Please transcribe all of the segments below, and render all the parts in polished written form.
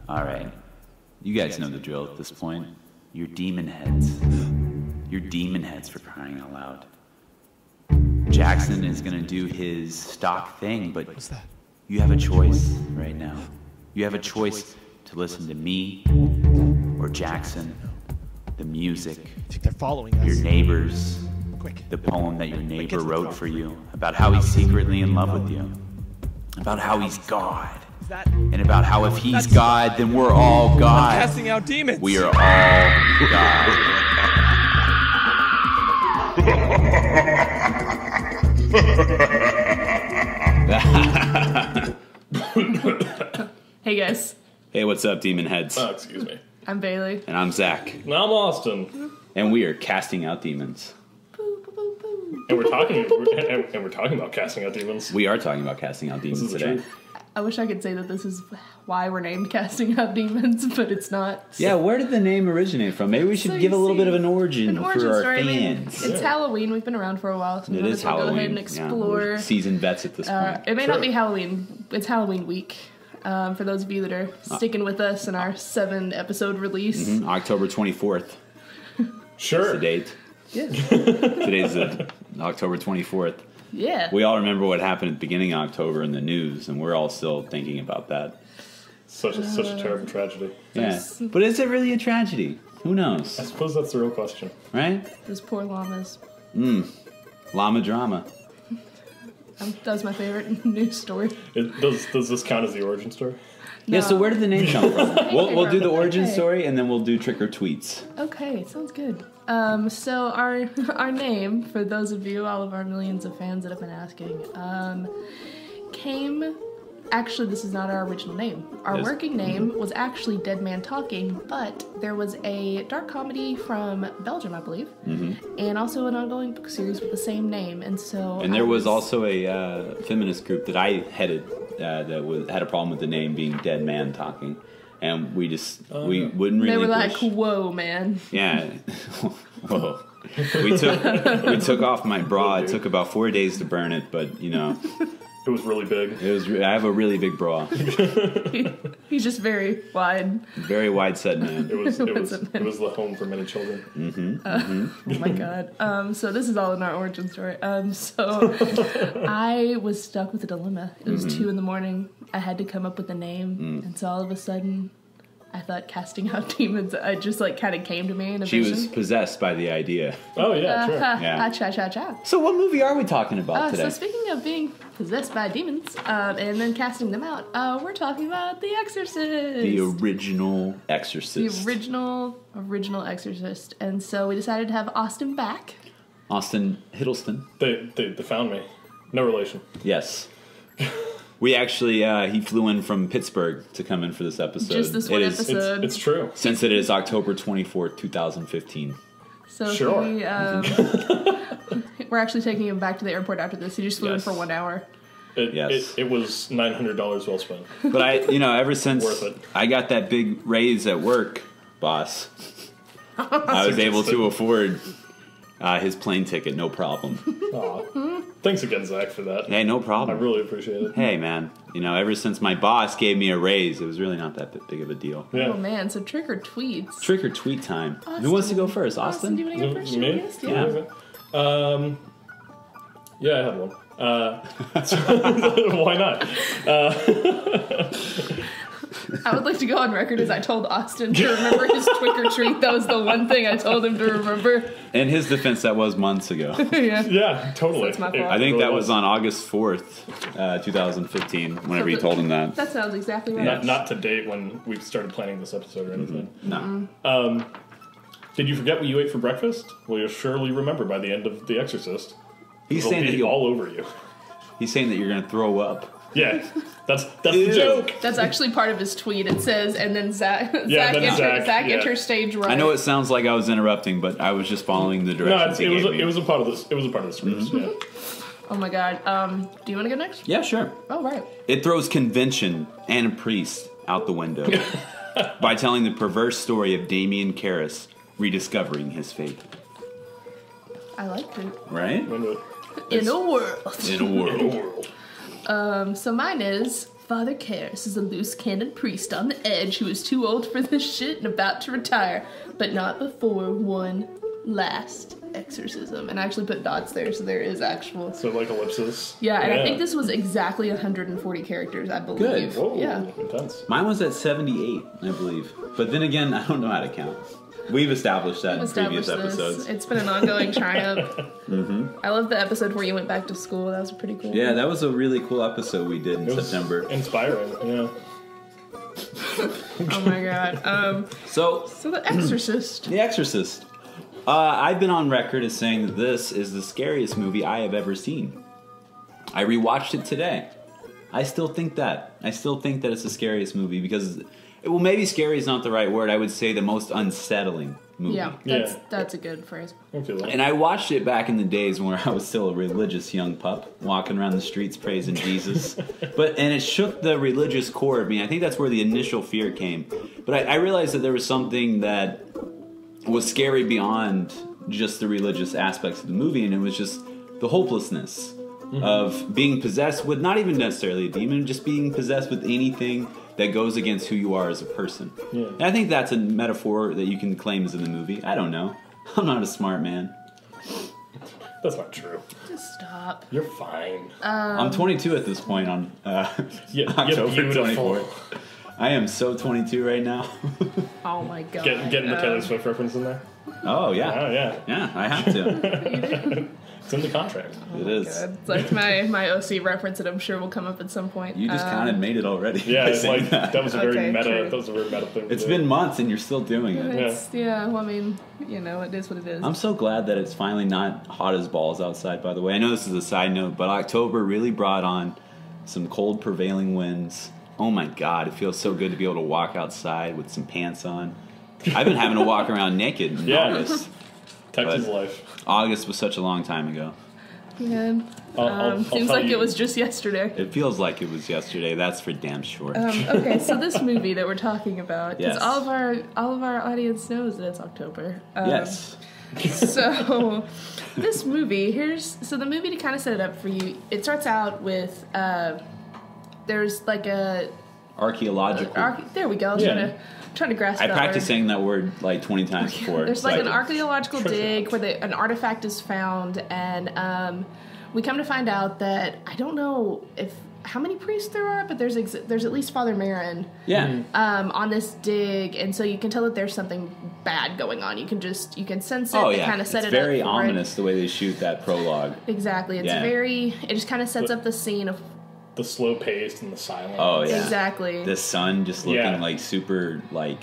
All right. You guys know the drill at this point. You're demon heads. You're demon heads, for crying out loud. Jackson is going to do his stock thing, but What's that? you have a choice right now. You have a choice to listen to me or Jackson, the music, I think they're following us. your neighbors, Quick. the poem that your Get neighbor to the wrote throne. for you, about how he's secretly in love with you, about how he's God, Is that and about how if he's God, then we're all God. casting out demons? We are all God. Hey guys, Hey, what's up, demon heads? Excuse me. I'm Bailey. And I'm Zach, I'm Austin, and we are casting out demons. and we're talking about casting out demons. We are talking about casting out demons This is the today. truth. I wish I could say that this is why we're named Casting Out Demons, but it's not. Yeah, where did the name originate from? Maybe we should So give a you little see, bit of an origin, An origin for our story. I mean, fans. it's Halloween. We've been around for a while, so we It might is as well Halloween. go ahead and Yeah, explore. we're seasoned vets at this point. It may True. not be Halloween. It's Halloween week. For those of you that are sticking with us in our 7-episode release. October 24th is Sure. the date. Yeah. Today's October 24th. Yeah. We all remember what happened at the beginning of October in the news, and we're all still thinking about that. Such a terrible tragedy. Yeah. But is it really a tragedy? Who I knows? suppose that's the real question. Right? Those poor llamas. Llama drama. That was my favorite news story. Does this count as the origin story? Yeah, so where did the name come from? We'll do the origin Okay. story, and then we'll do trick or tweets. Okay, sounds good. So our name, for those of you, all of our millions of fans that have been asking, came. Actually, this is not our original name. Our Yes. working name was actually Dead Man Talking, but there was a dark comedy from Belgium, I believe, and also an ongoing book series with the same name, and so. And there was also a feminist group that I headed that had a problem with the name being Dead Man Talking. And we wouldn't really. They were like, "Whoa, man!" Yeah. Whoa. We took off my bra. It took about 4 days to burn it, but you know, It was really big. I have a really big bra, He's just very wide. very wide set man. It was the home for many children. Oh my god. So this is all in our origin story. So I was stuck with a dilemma. It was 2 a.m. I had to come up with a name, and so all of a sudden, I thought casting out demons. It just like kind of came to me in a She vision. was possessed by the idea. Oh yeah, sure. Yeah. Cha. So what movie are we talking about today? So speaking of being possessed by demons, and then casting them out, we're talking about The Exorcist. The original Exorcist. The original Exorcist. And so we decided to have Austin back. Austin Hiddleston. They found me. No relation. Yes. We actually, he flew in from Pittsburgh to come in for this episode. Just this one episode. It's true. Since it is October 24th, 2015. So Sure. we're actually taking him back to the airport after this. He just flew in Yes. for 1 hour. It was $900 well spent. But ever since Worth it. I got that big raise at work, boss, I was able to afford his plane ticket, no problem. Aw. Thanks again, Zach, for that. Hey, no I problem. really appreciate it. Hey, man, ever since my boss gave me a raise, it was really not that big of a deal. Yeah. Oh man, so trick or tweets. Trick or tweet time. Austin. Who wants to go first? Austin? Do you want to go first? You Me? want to go first? Yeah. Yeah, I have one. Why not? I would like to go on record as I told Austin to remember his trick or treat. That was the one thing I told him to remember. In his defense, that was months ago. Yeah. Yeah, totally. That's my fault. I think really that was on August 4th, 2015, whenever you told him that. That sounds exactly right. Not to date when we started planning this episode or anything. No. Did you forget what you ate for breakfast? Well, you'll surely remember by the end of The Exorcist. He's It'll saying that be all over you. he's saying that you're going to throw up. Yeah, that's the Ew. joke. That's actually part of his tweet. It says, and then Zach Yeah, then Zach, yeah. enters stage right. I know it sounds like I was interrupting, but I was just following the No, directions he gave me. it was a part of this. It was a part of the script. Yeah. Oh my god. Do you want to go next? Yeah, sure. Oh, right. It throws convention and a priest out the window by telling the perverse story of Damien Karras rediscovering his faith. I like it. Right? Into it. In a world. In a world. So mine is Father Karras is a loose cannon priest on the edge who is too old for this shit and about to retire, but not before one last exorcism. And I actually put dots there, so there is actual. So like ellipsis. Yeah, and I think this was exactly 140 characters, I believe. Good. Whoa, Yeah. intense. Mine was at 78, I believe. But then again, I don't know how to count. We've established that in previous episodes. It's been an ongoing triumph. I love the episode where you went back to school. That was pretty cool. Yeah, that was a really cool episode we did in It was September. inspiring, yeah. Oh my god. So, The Exorcist. The Exorcist. I've been on record as saying that this is the scariest movie I have ever seen. I rewatched it today. I still think that. I still think that it's the scariest movie because, well, maybe scary is not the right word. I would say the most unsettling movie. Yeah, that's a good phrase. I feel that. And I watched it back in the days when I was still a religious young pup, walking around the streets praising Jesus. And it shook the religious core of me. I think that's where the initial fear came. But I realized that there was something that was scary beyond just the religious aspects of the movie, and it was just the hopelessness of being possessed with not even necessarily a demon, just being possessed with anything that goes against who you are as a person. Yeah. And I think that's a metaphor that you can claim is in the movie. I don't know. I'm not a smart man. That's not true. Just stop. You're fine. I'm 22 at this point on Yeah, October beautiful. 24th. I am so 22 right now. Oh my god. Getting the Taylor Swift reference in there? Oh, yeah. Oh, yeah. Yeah, I have to. It's in the contract. It is. Good. It's like my OC reference that I'm sure will come up at some point. You just kind of made it already. Yeah, by it's saying like, that. that was a very Okay, meta, true. that was a very meta thing. It's to do. been months and you're still doing it. Well, I mean, it is what it is. I'm so glad that it's finally not hot as balls outside, by the way. I know this is a side note, but October really brought on some cold prevailing winds. Oh my God, it feels so good to be able to walk outside with some pants on. I've been having to walk around naked in August. Texas but- life. August was such a long time ago. Man, I'll seems tell like you. it was just yesterday. It feels like it was yesterday. That's for damn sure. Okay, so this movie that we're talking about, because Yes. all of our audience knows that it's October. Yes. So this movie, the movie, to kind of set it up for you, it starts out with there's like a Archaeological. there we go. I was trying to grasp. I that practiced word. saying that word like 20 times before. There's like so an I- archaeological dig where an artifact is found, and we come to find out that I don't know how many priests there are, but there's at least Father Marin Yeah. on this dig, and so you can tell that there's something bad going on. You can sense it. Oh, They yeah. kind of set It's it up. very for ominous the way they shoot that prologue. Exactly. It's Yeah. it just kind of sets up the scene of The slow pace and the silence. Oh, yeah. exactly. The sun just looking Yeah. like super, like,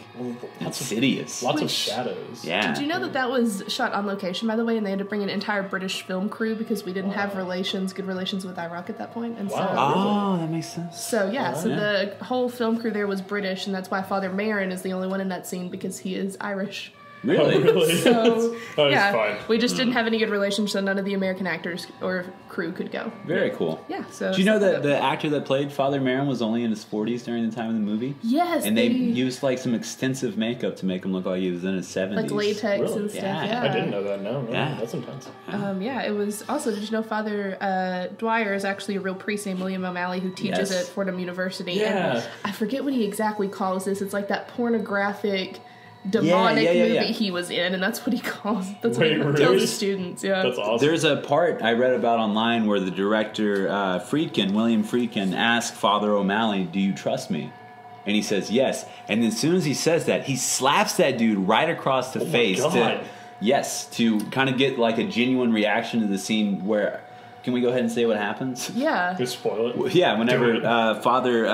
Lots of, insidious. lots of Which- shadows. Yeah. Did you know that was shot on location, by the way, and they had to bring an entire British film crew because we didn't have good relations with Iraq at that point, and Oh, that makes sense. so Yeah. the whole film crew there was British, and that's why Father Marin is the only one in that scene because he is Irish. Really? Oh, really? So That was yeah, fine. we just didn't have any good relations, so none of the American actors or crew could go. Very cool. Yeah. So Do you know that the actor that played Father Marin was only in his 40s during the time of the movie? Yes, And they used like some extensive makeup to make him look like he was in his 70s. like latex Really? and stuff. Yeah. Yeah. I didn't know that. No, Yeah. that's intense. Yeah, it was also. Did you know Father Dwyer is actually a real priest named William O'Malley who teaches Yes. at Fordham University? Yeah. And I forget what he exactly calls this. It's like that pornographic, demonic movie he was in, and that's what he calls. That's Wait, what he tells really? his students. Yeah. That's awesome. There's a part I read about online where the director, William Friedkin, asked Father O'Malley, "Do you trust me?" And he says, "Yes." And as soon as he says that, he slaps that dude right across the face. God. To kind of get like a genuine reaction to the scene where... Can we go ahead and say what happens? Yeah. Just spoil it. Yeah, whenever Do it. Father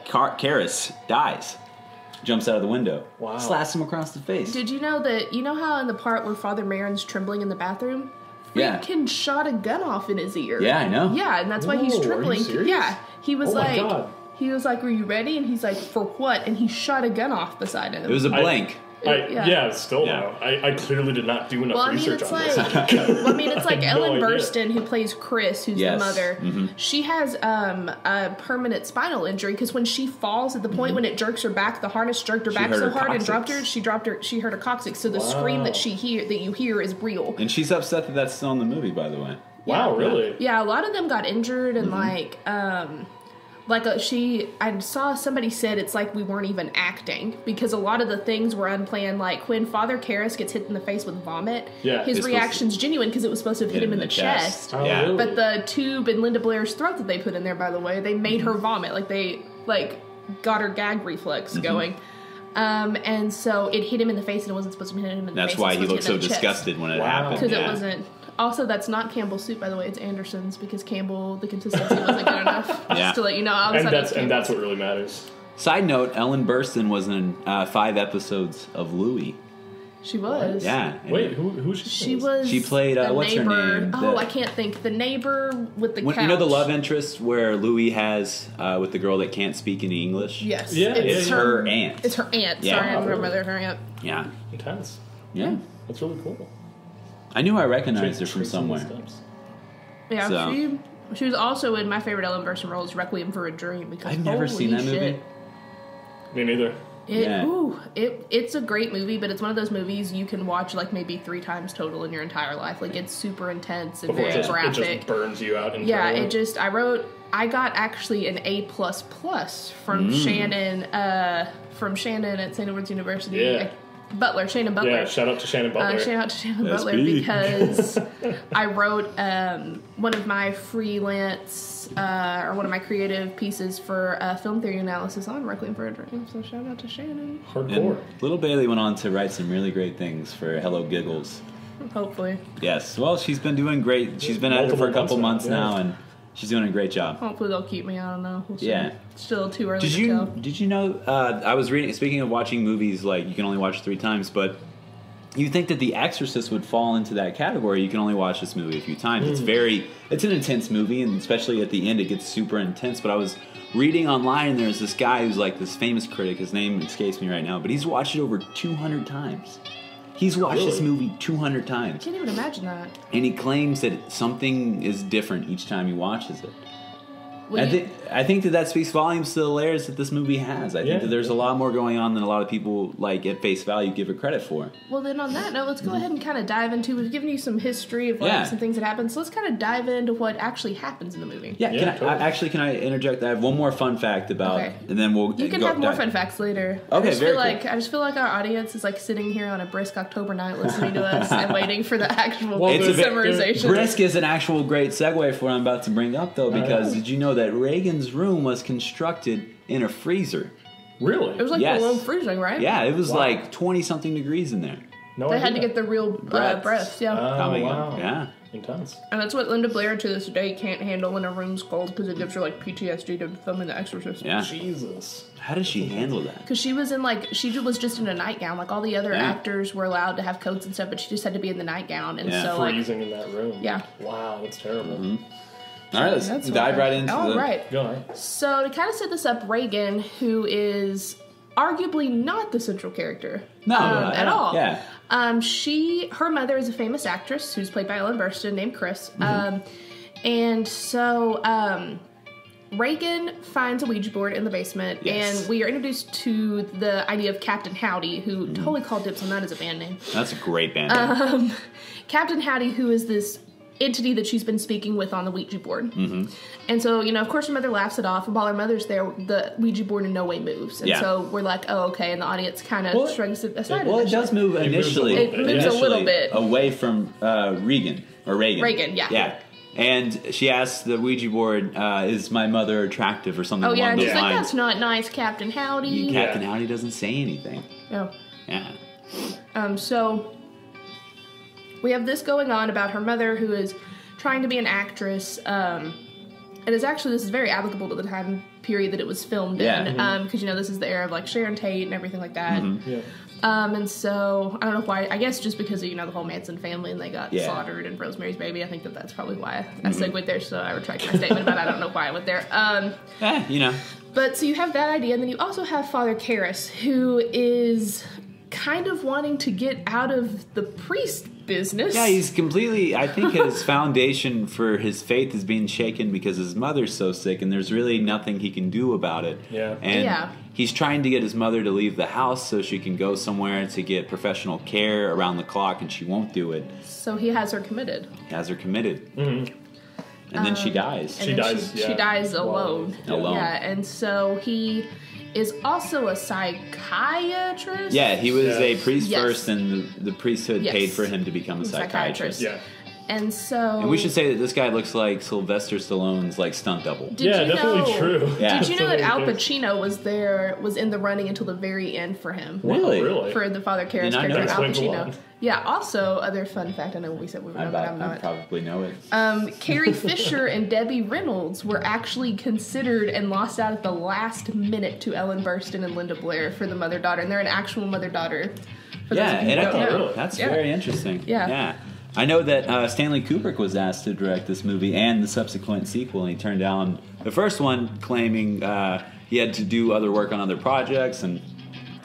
Karras dies, jumps out of the window, Wow. slaps him across the face. Did you know that? You know how in the part where Father Marin's trembling in the bathroom, Yeah. Friedkin shot a gun off in his ear. Yeah, I know. Yeah, and that's why he's Whoa, are you trembling. serious? Yeah, he was Oh my like, God. he was like, "Were you ready?" And he's like, "For what?" And he shot a gun off beside him. It was a blank. Still Yeah. though. I clearly did not do enough Well, I mean, research it's on like, this. it's like No Ellen idea. Burstyn, who plays Chris, who's Yes. the mother. Mhm. She has a permanent spinal injury because when she falls, at the point when it jerks her back, the harness jerked her back heard so her hard and coccyx. she heard her coccyx. So the scream that you hear is real. And she's upset that that's still in the movie, by the way. Wow, really? Yeah, a lot of them got injured and I saw somebody said it's like we weren't even acting because a lot of the things were unplanned. Like when Father Karras gets hit in the face with vomit, his reaction's genuine because it was supposed to have hit him in the chest. Oh, Yeah. really? But the tube in Linda Blair's throat that they put in there, by the way, they made her vomit. Like they got her gag reflex going. And so it hit him in the face and it wasn't supposed to hit him in the face. That's why he looked so looked disgusted when it Wow. happened. Because yeah. it wasn't. Also, that's not Campbell's soup, by the way. It's Anderson's because Campbell, the consistency wasn't good enough. Yeah. Just to let you know. And that's what really matters. Side note, Ellen Burstyn was in 5 episodes of Louie. She was. Yeah. Wait, who She was. She played, the what's her neighbor. name? Oh, The- I can't think. The neighbor with the couch. You know the love interest where Louie has with the girl that can't speak any English? Yes. Yeah, it's yeah, her aunt. It's her aunt. Yeah. Sorry, I remember her aunt. Yeah. Intense. Yeah. That's really cool. I knew I recognized her from Tracing the somewhere. steps. Yeah, So- she was also in my favorite Ellen Burstyn role is Requiem for a Dream. Because I've never seen that holy movie. shit. Me neither. It's a great movie, but it's one of those movies you can watch like maybe 3 times total in your entire life. Like it's super intense and Before very it graphic. just burns you out. Yeah, internally. I got actually an A++ from Shannon at St. Edward's University. Yeah. Shannon Butler. Yeah, shout out to Shannon Butler. Shout out to Shannon Butler SB. because I wrote one of my freelance or one of my creative pieces for film theory analysis on Requiem for a Dream. So shout out to Shannon. Hardcore. And Little Bailey went on to write some really great things for Hello Giggles. Hopefully. Yes. Well, she's been doing great. She's been at it for a couple months now, and she's doing a great job. Hopefully they'll keep me. I don't know. We'll see. Yeah. Still too early Did to you tell. did you know? I was reading. Speaking of watching movies, like you can only watch 3 times, but you think that The Exorcist would fall into that category? You can only watch this movie a few times. It's an intense movie, and especially at the end, it gets super intense. But I was reading online, and there's this guy who's like this famous critic. His name escapes me right now, but he's watched it over 200 times. He's watched this movie 200 I times, can't even imagine that. and he claims that something is different each time he watches it. Well, I think that speaks volumes to the layers that this movie has. I think that there's a lot more going on than a lot of people, like, at face value, give it credit for. Well, then on that note, let's go ahead and kind of dive into. We've given you some history of Yeah. some things that happen, so let's kind of dive into what actually happens in the movie. Yeah, Yeah, totally. can I interject? I have one more fun fact about, Okay. and then we'll You can go have more dive. fun facts later. Okay, I just very feel cool. I just feel like our audience is like sitting here on a brisk October night listening to us and waiting for the actual Well, It's a bit- summarization. Brisk is an actual great segue for what I'm about to bring up, though, because did you know that Reagan's room was constructed in a freezer? Really? It was like Yes. below freezing, right? Yeah, it was Wow. like 20-something degrees in there. No They had idea. to get the real breaths, yeah. Coming wow. up. Yeah. Intense. And that's what Linda Blair to this day can't handle when her room's cold because it gives her like PTSD to filming The Exorcist. Yeah. Jesus. How did she handle that? Because she was was just in a nightgown. Like all the other Yeah. actors were allowed to have coats and stuff, but she just had to be in the nightgown. And Yeah. so like, Freezing in that room. Yeah. Wow, that's terrible. All right, let's that's dive right into All the... right. Go on. So to kind of set this up, Reagan, who is arguably not the central character No, at all. Yeah. Her mother is a famous actress who's played by Ellen Burstyn named Chris. And so Reagan finds a Ouija board in the basement, Yes. and we are introduced to the idea of Captain Howdy, who totally called dibs on that as a band name. That's a great band name. Captain Howdy, who is this entity that she's been speaking with on the Ouija board. Mm-hmm. And so, of course, her mother laughs it off, and while her mother's there, the Ouija board in no way moves. And so we're like, oh, okay, and the audience kind of shrugs it aside. Well, it does move initially. It moves a little bit. Away from Reagan. Reagan, yeah. Yeah. And she asks the Ouija board, is my mother attractive or something Oh, yeah, along and those she's like, lines. that's not nice, Captain Howdy. Captain Howdy doesn't say anything. Oh. Yeah. So we have this going on about her mother who is trying to be an actress. And this is very applicable to the time period that it was filmed in. Because, this is the era of like Sharon Tate and everything like that. Yeah. And so I don't know why. I guess just because of, the whole Manson family and they got Yeah. slaughtered in Rosemary's Baby. I think that's probably why I segued there. So I retract my statement, but I don't know why I went there. But so you have that idea, and then you also have Father Karras, who is kind of wanting to get out of the priest business. Yeah, he's completely... I think his foundation for his faith is being shaken because his mother's so sick, and there's really nothing he can do about it. Yeah. And he's trying to get his mother to leave the house so she can go somewhere to get professional care around the clock, and she won't do it. So he has her committed. He has her committed. Mm-hmm. And then she dies. And She then dies, She yeah. dies alone. Alone. Yeah, and so he is also a psychiatrist. Yeah, he was a Yes. priest Yes. first, and the priesthood Yes. paid for him to become a Psychiatrist. psychiatrist. Yeah. And so... And we should say that this guy looks like Sylvester Stallone's like stunt double. Did Yeah, you definitely know, true. Yeah. Did you know that Al Absolutely the case. Pacino was in the running until the very end for him? Really? Oh, really? For the Father Karras Did not know character, Al that. Explain, go Pacino. on. Yeah, also, other fun fact, I know we said we were I done, but I'm not. probably know it. Carrie Fisher and Debbie Reynolds were actually considered and lost out at the last minute to Ellen Burstyn and Linda Blair for the mother-daughter, and they're an actual mother-daughter. For Yeah, those of you and who I don't think know. really? that's Yeah. very interesting. Yeah. I know that Stanley Kubrick was asked to direct this movie and the subsequent sequel, and he turned down the first one, claiming he had to do other work on other projects. And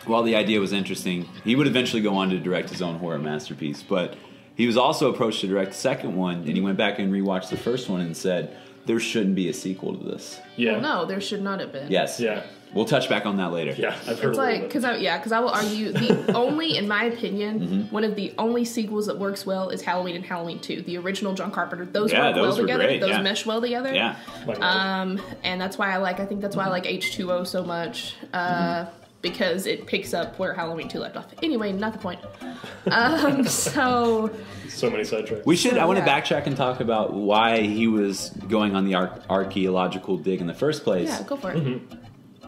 while the idea was interesting, he would eventually go on to direct his own horror masterpiece. But he was also approached to direct the second one, and he went back and rewatched the first one and said, there shouldn't be a sequel to this. Yeah. Well, no, there should not have been. Yes. Yeah. We'll touch back on that later. Yeah. I've heard It's a like, little bit. because I will argue the only, in my opinion, Mm-hmm. one of the only sequels that works well is Halloween and Halloween 2. The original John Carpenter. Those Yeah, work well those were together. great, Those yeah. mesh well together. Yeah. Like, And that's why I think that's why I like H2O so much. Because it picks up where Halloween 2 left off. Anyway, not the point. So so many sidetracks. We should. I want to Yeah. backtrack and talk about why he was going on the archaeological dig in the first place. yeah, go for it. Mm-hmm.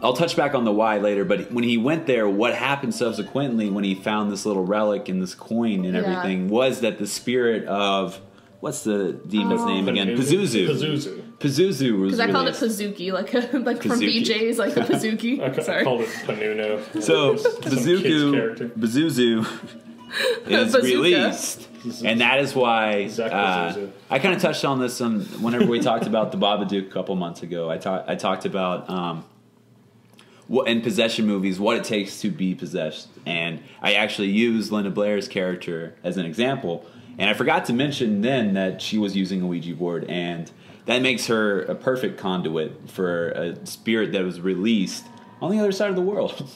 I'll touch back on the why later. But when he went there, what happened subsequently when he found this little relic and this coin and Yeah. everything was that the spirit of what's the demon's name again? Pazuzu. Pazuzu was. Because I called it released. Pazuki, like from Pazuki. BJ's, like the Pazuki. I Sorry. called it Panuno. So kid's character. Pazuzu is Bazooka. released, and that is why Zach Pazuzu. I kind of touched on this whenever we talked about the Babadook a couple months ago. I talked about what in possession movies, what it takes to be possessed, and I actually used Linda Blair's character as an example. And I forgot to mention then that she was using a Ouija board, and that makes her a perfect conduit for a spirit that was released on the other side of the world.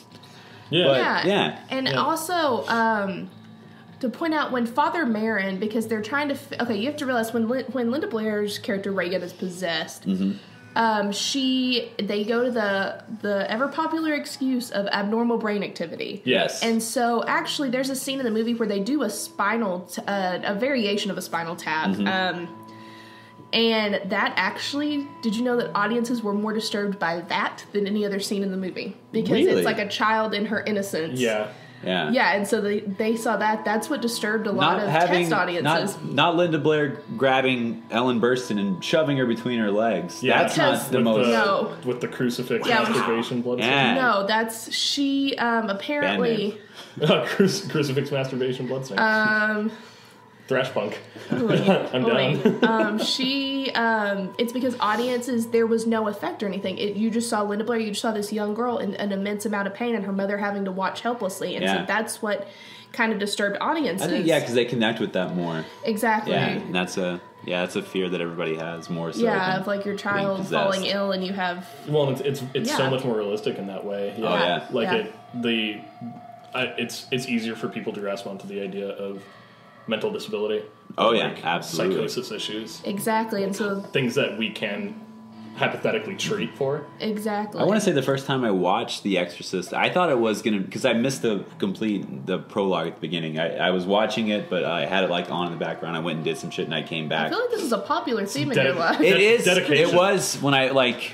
Yeah. But- yeah. And Yeah. also, to point out when Father Marin, because they're trying to... Okay, you have to realize when Linda Blair's character Reagan is possessed, they go to the ever popular excuse of abnormal brain activity. Yes. And so actually there's a scene in the movie where they do a variation of a spinal tap. And that actually, did you know that audiences were more disturbed by that than any other scene in the movie? Because Really? it's like a child in her innocence. Yeah. Yeah. Yeah, and so they saw that. That's what disturbed a lot of test audiences. Not Linda Blair grabbing Ellen Burstyn and shoving her between her legs. Yeah. That's Because- not the With most. No. With the crucifix Yeah. masturbation blood. Yeah. No, that's she apparently Crucifix masturbation blood stain. Thrash punk. I'm down. It's because audiences, there was no effect or anything. You just saw Linda Blair, you just saw this young girl in an immense amount of pain and her mother having to watch helplessly. And Yeah. so that's what kind of disturbed audiences. I think because they connect with that more. Exactly. Yeah, and that's a fear that everybody has more so. Yeah, than of like your child possessed. falling ill and you have... Well, it's Yeah. so much more realistic in that way. Yeah. Oh, yeah. Like Yeah. it's easier for people to grasp onto the idea of mental disability. Oh, yeah, like absolutely. Psychosis issues. Exactly, and so... Things that we can hypothetically treat for. Exactly. I want to say the first time I watched The Exorcist, I thought it was gonna because I missed the prologue at the beginning. I was watching it, but I had it like on in the background. I went and did some shit, and I came I back. feel like this is a popular theme in your Dedic- life. It is. Dedication. It was when I like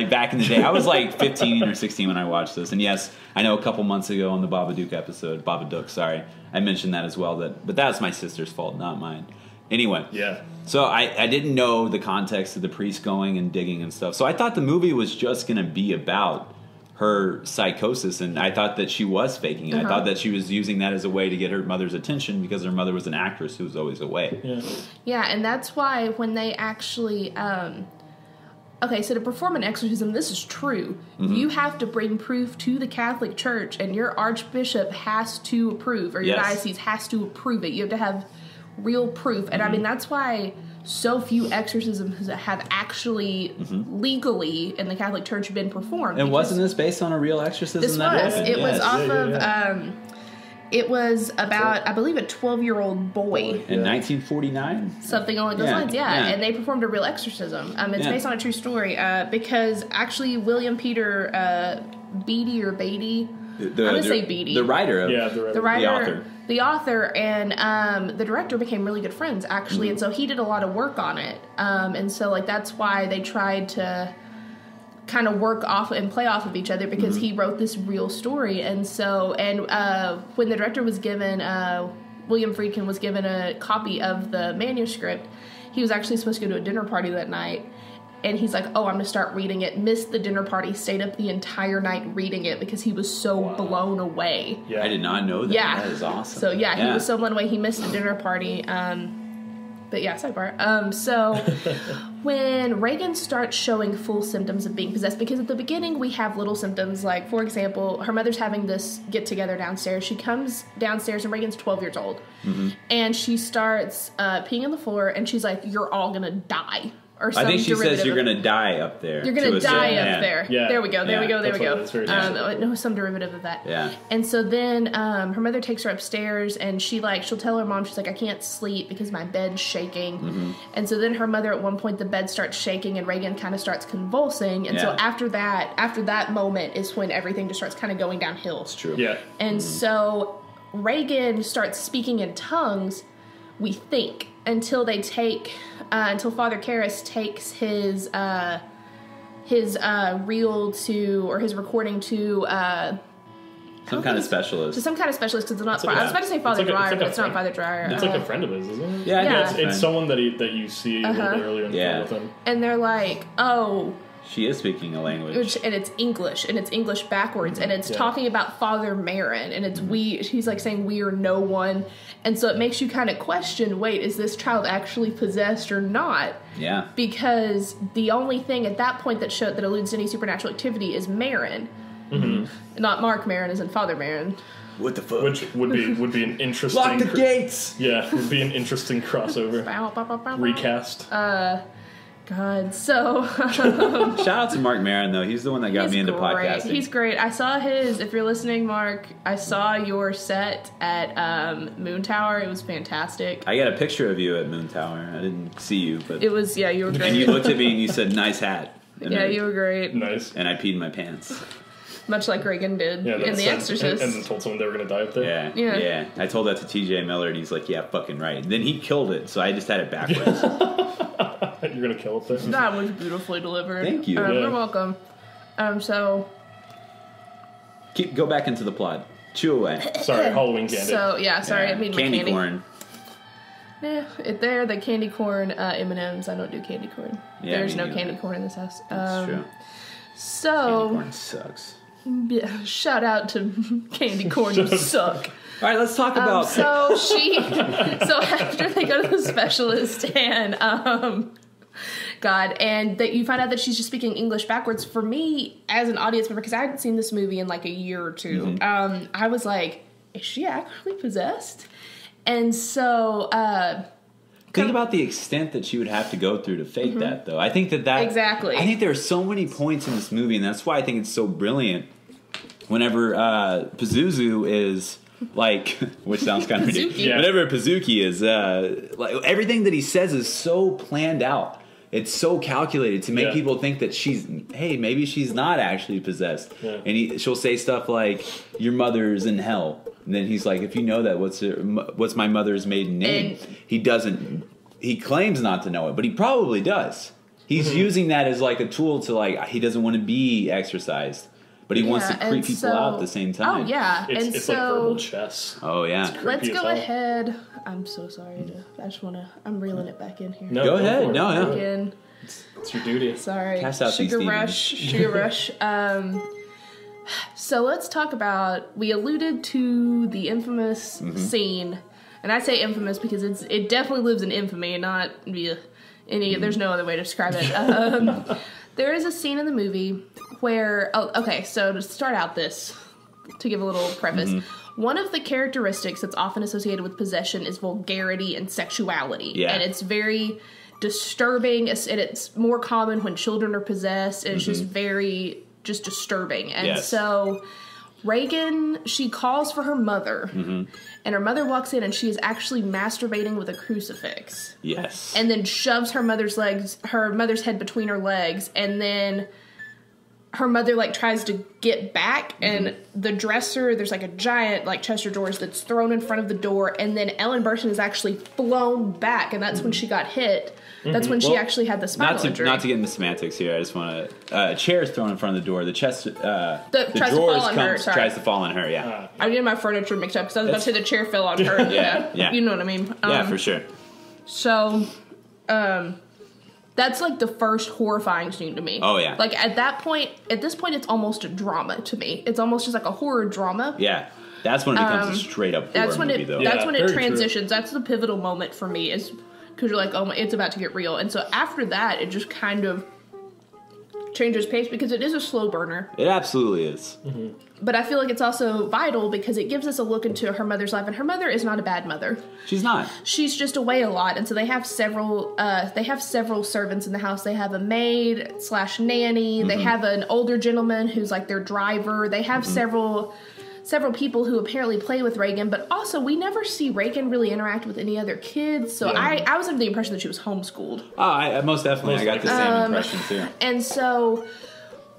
back in the day. I was like 15 or 16 when I watched this, and yes, I know a couple months ago on the Babadook, sorry, I mentioned that as well. But that's my sister's fault, not mine. Anyway, Yeah. so I didn't know the context of the priest going and digging and stuff. So I thought the movie was just going to be about her psychosis, and I thought that she was faking it. I thought that she was using that as a way to get her mother's attention because her mother was an actress who was always away. Yeah. Yeah, and that's why when they actually... okay, so to perform an exorcism, this is true. Mm-hmm. You have to bring proof to the Catholic Church, and your archbishop has to approve, or your Yes. diocese has to approve it. You have to have real proof. And I mean, that's why so few exorcisms have actually legally in the Catholic Church been performed. And because wasn't this based on a real exorcism? this that was. happened? It was Yes. off Yeah, of... yeah. it was about, I believe, a 12-year-old boy. In 1949? Something along those lines, yeah. And they performed a real exorcism. It's based on a true story because actually William Peter Beatty or Beatty, I'm going to say Beatty. The writer. The author and the director became really good friends, actually, and so he did a lot of work on it. And so, like, that's why they tried to kind of work off and play off of each other, because he wrote this real story. And so, when the director was given, William Friedkin was given a copy of the manuscript, he was actually supposed to go to a dinner party that night. And he's like, oh, I'm going to start reading it. Missed the dinner party, stayed up the entire night reading it because he was so blown away. Yeah. I did not know that. Yeah. That is awesome. So, he was so blown away. He missed the dinner party. But yeah, sidebar. So when Reagan starts showing full symptoms of being possessed, because at the beginning we have little symptoms, like, for example, her mother's having this get-together downstairs. She comes downstairs, and Reagan's 12 years old. And she starts peeing on the floor, and she's like, you're all going to die. I think she says you're going to die up there. You're going to die up there. Yeah. There we go. That's very no, some derivative of that. Yeah. And so then her mother takes her upstairs, and she'll tell her mom, she's like, I can't sleep because my bed's shaking. And so then her mother, at one point, the bed starts shaking, and Reagan kind of starts convulsing. And so after that moment is when everything just starts kind of going downhill. It's true. Yeah. And so Reagan starts speaking in tongues, we think, until Father Karras takes his reel to, or his recording to some kind of specialist. To some kind of specialist, because it's not. Like I was about to say Father Dreyer, but it's not Father Dreyer. It's like a friend of his, isn't it? Yeah, it's someone that you see a little bit earlier in the film with him. And they're like, oh. She is speaking a language. And it's English backwards, and it's talking about Father Marin, and it's he's like saying we are no one, and so it makes you kind of question, wait, is this child actually possessed or not? Yeah. Because the only thing at that point that alludes to any supernatural activity is Marin. Not Mark Maron, as in Father Marin. What the fuck? Which would be an interesting... Lock the gates! Yeah, would be an interesting crossover. Recast. God, so... Shout out to Mark Maron, though. He's the one that got me into podcasting. He's great. I saw if you're listening, Mark, I saw your set at Moon Tower. It was fantastic. I got a picture of you at Moon Tower. I didn't see you, but... It was, you were great. And you looked at me and you said, nice hat. You were great. Nice. And I peed in my pants. Much like Reagan did in The Exorcist. And then told someone they were going to die up there. Yeah. I told that to TJ Miller, and he's like, yeah, fucking right. And then he killed it, so I just had it backwards. You're going to kill it there? That was beautifully delivered. Thank you. You're welcome. So... Go back into the plot. Chew away. Sorry, Halloween candy. So, sorry, I mean candy corn. Yeah, they're the candy corn M&Ms. I don't do candy corn. Yeah, There's no candy corn in this house. That's true. So... Candy corn sucks. Yeah, shout out to candy corn, you suck. All right, let's talk about... So after they go to the specialist and, and that you find out that she's just speaking English backwards, for me, as an audience member, because I hadn't seen this movie in like a year or two, I was like, is she actually possessed? And so... Think about the extent that she would have to go through to fake that, though. I think that... Exactly. I think there are so many points in this movie, and that's why I think it's so brilliant. Whenever Pazuzu is, like... Which sounds kind of ridiculous. Yeah. Whenever Pazuki is... like everything that he says is so planned out. It's so calculated to make people think that maybe she's not actually possessed. Yeah. And she'll say stuff like, your mother's in hell. And then he's like, if you know that, what's my mother's maiden name? And he claims not to know it, but he probably does. He's using that as like a tool to he doesn't want to be exorcised, but he wants to creep people out at the same time. Oh, yeah. It's like verbal chess. Oh, yeah. Let's go ahead. I'm so sorry. I'm reeling it back in here. No, go ahead. No. Again. It's your duty. Sorry. Cast out Sugar rush. So let's talk about, we alluded to the infamous scene, and I say infamous because it definitely lives in infamy, not there's no other way to describe it. There is a scene in the movie where, so to start out to give a little preface, one of the characteristics that's often associated with possession is vulgarity and sexuality. Yeah. And it's very disturbing, and it's more common when children are possessed, and it's just very... just disturbing. And so Reagan, she calls for her mother, and her mother walks in, and she is actually masturbating with a crucifix. Yes. And then shoves her mother's head between her legs, and then her mother, like, tries to get back, and the dresser, there's, like, a giant, like, chest of drawers that's thrown in front of the door, and then Ellen Burstyn is actually flown back, and that's when she got hit. That's when she actually had the spinal injury. Not to get into semantics here, I just want to... a chair is thrown in front of the door. The chest... the drawers tries to fall on her, yeah. I did my furniture mixed up, because I was about to say the chair fell on her. Yeah. You know what I mean. Yeah, for sure. So, that's, like, the first horrifying scene to me. Oh, yeah. Like, at this point, it's almost a drama to me. It's almost just like a horror drama. Yeah. That's when it becomes a straight-up horror movie, though. That's when it transitions. True. That's the pivotal moment for me, is because you're like, oh, it's about to get real. And so after that, it just kind of changes pace, because it is a slow burner. It absolutely is. But I feel like it's also vital because it gives us a look into her mother's life, and her mother is not a bad mother. She's not. She's just away a lot, and so they have several servants in the house. They have a maid / nanny. They have an older gentleman who's like their driver. They have several people who apparently play with Reagan, but also we never see Reagan really interact with any other kids. So I was under the impression that she was homeschooled. Oh, I most definitely. I got the same impression too. And so,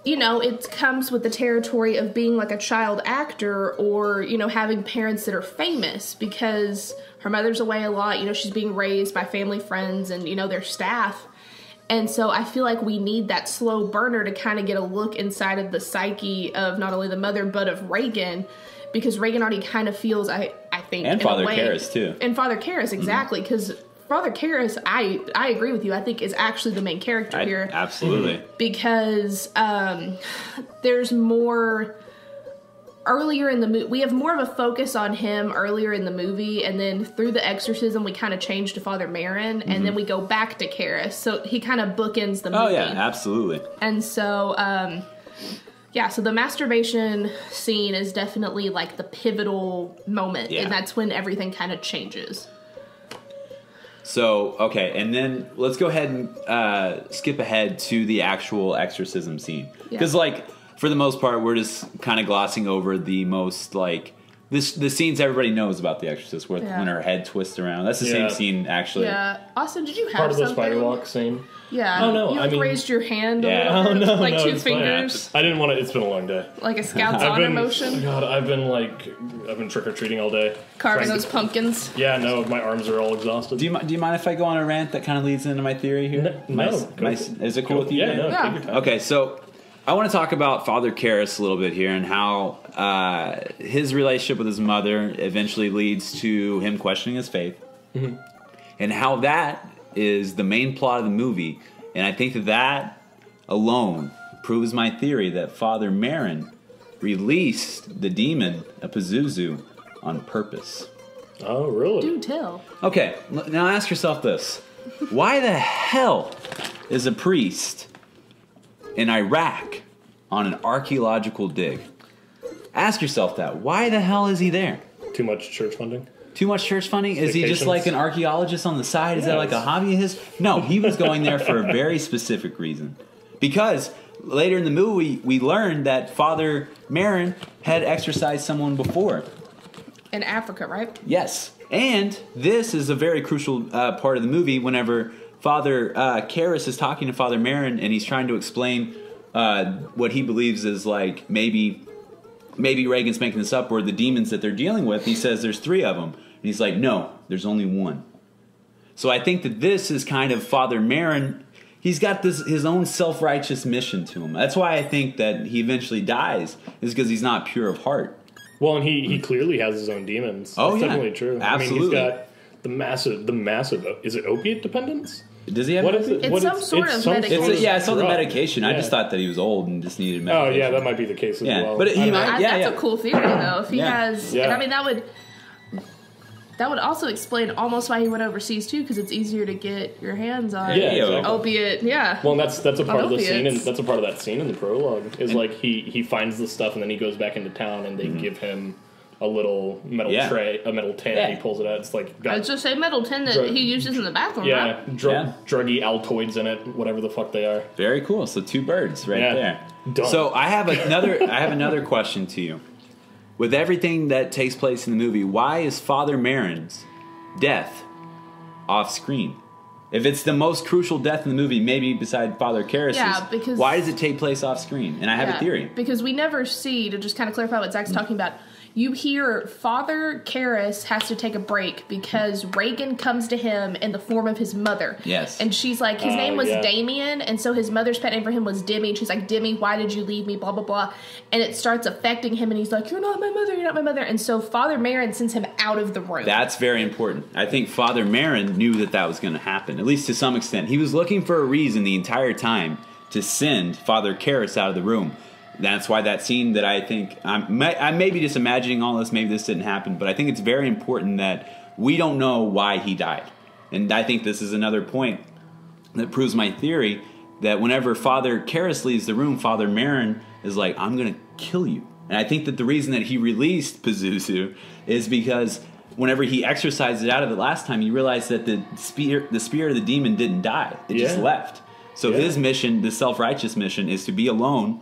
you know, it comes with the territory of being like a child actor, or, you know, having parents that are famous, because her mother's away a lot. You know, she's being raised by family friends and, you know, their staff. And so I feel like we need that slow burner to kind of get a look inside of the psyche of not only the mother, but of Reagan, because Reagan already kind of feels, I think, and in Father a way, Karras too. And Father Karras, exactly, because Father Karras, I agree with you, I think is actually the main character here. Absolutely. Because there's more... Earlier in the movie, we have more of a focus on him earlier in the movie, and then through the exorcism, we kind of change to Father Marin, and then we go back to Karras. So he kind of bookends the movie. Oh, yeah, absolutely. And so, so the masturbation scene is definitely like the pivotal moment, and that's when everything kind of changes. So, okay, and then let's go ahead and skip ahead to the actual exorcism scene. Because, for the most part, we're just kind of glossing over the most, the scenes everybody knows about The Exorcist, when her head twists around. That's the same scene, actually. Yeah. Austin, did you have part of the something? spider walk scene? Yeah. Oh, no, You raised your hand a little bit, two fingers. I didn't want to. It's been a long day. Like a Scout's honor motion. God, I've been trick or treating all day. Carving those pumpkins. Yeah, no, my arms are all exhausted. Do you mind if I go on a rant that kind of leads into my theory here? No. Is it cool with you? Yeah, no, take your time. Okay, so I want to talk about Father Karras a little bit here, and how his relationship with his mother eventually leads to him questioning his faith, and how that is the main plot of the movie. And I think that alone proves my theory that Father Marin released the demon of Pazuzu on purpose. Oh, really? Do tell. Okay, now ask yourself this. Why the hell is a priest in Iraq on an archaeological dig? Ask yourself that. Why the hell is he there? Too much church funding? Too much church funding? Is he just like an archaeologist on the side? Is that like a hobby of his? No, he was going there for a very specific reason. Because later in the movie, we learned that Father Marin had exorcised someone before. In Africa, right? Yes. And this is a very crucial part of the movie whenever Father Karras is talking to Father Marin, and he's trying to explain what he believes is maybe Reagan's making this up, or the demons that they're dealing with. He says there's 3 of them. And he's like, no, there's only one. So I think that this is kind of Father Marin. He's got his own self-righteous mission to him. That's why I think that he eventually dies, is because he's not pure of heart. Well, and he clearly has his own demons. Oh, That's yeah. definitely true. Absolutely. I mean, he's got the massive, is it opiate dependence? Does he have What it? is it? It's some sort of medication. I saw the drug. medication. I just thought that he was old and just needed medication. Oh, yeah, that might be the case as well. But he might, That's a cool theory, though. If he has... Yeah. And I mean, that would also explain almost why he went overseas, too, because it's easier to get your hands on opiate. Yeah. Well, and that's a part of the scene, and opiates. that's a part of that scene in the prologue. Is he finds the stuff, and then he goes back into town, and they give him a little metal tray, a metal tin, and he pulls it out. It's I was just say metal tin that he uses in the bathroom, right? Druggy Altoids in it, whatever the fuck they are. Very cool. So 2 birds right there. Done. So I have another question to you. with everything that takes place in the movie, why is Father Merrin's death off screen? If it's the most crucial death in the movie, maybe beside Father Karras's, because why does it take place off screen? And I have a theory. Because we never see, to just kind of clarify what Zach's talking about, you hear Father Karras has to take a break because Reagan comes to him in the form of his mother. Yes. And she's like, his name was Damien, and so his mother's pet name for him was Demi, and she's like, Demi, why did you leave me, blah, blah, blah. And it starts affecting him, and he's like, you're not my mother, you're not my mother. And so Father Merrin sends him out of the room. That's very important. I think Father Merrin knew that that was going to happen, at least to some extent. He was looking for a reason the entire time to send Father Karras out of the room. That's why that scene that I think, I may be just imagining all this, maybe this didn't happen, but I think it's very important that we don't know why he died. And I think this is another point that proves my theory that whenever Father Karras leaves the room, Father Merrin is like, I'm going to kill you. And I think that the reason that he released Pazuzu is because whenever he exorcised it out of it last time, he realized that the spirit of the demon didn't die. It just left. So his mission, the self-righteous mission, is to be alone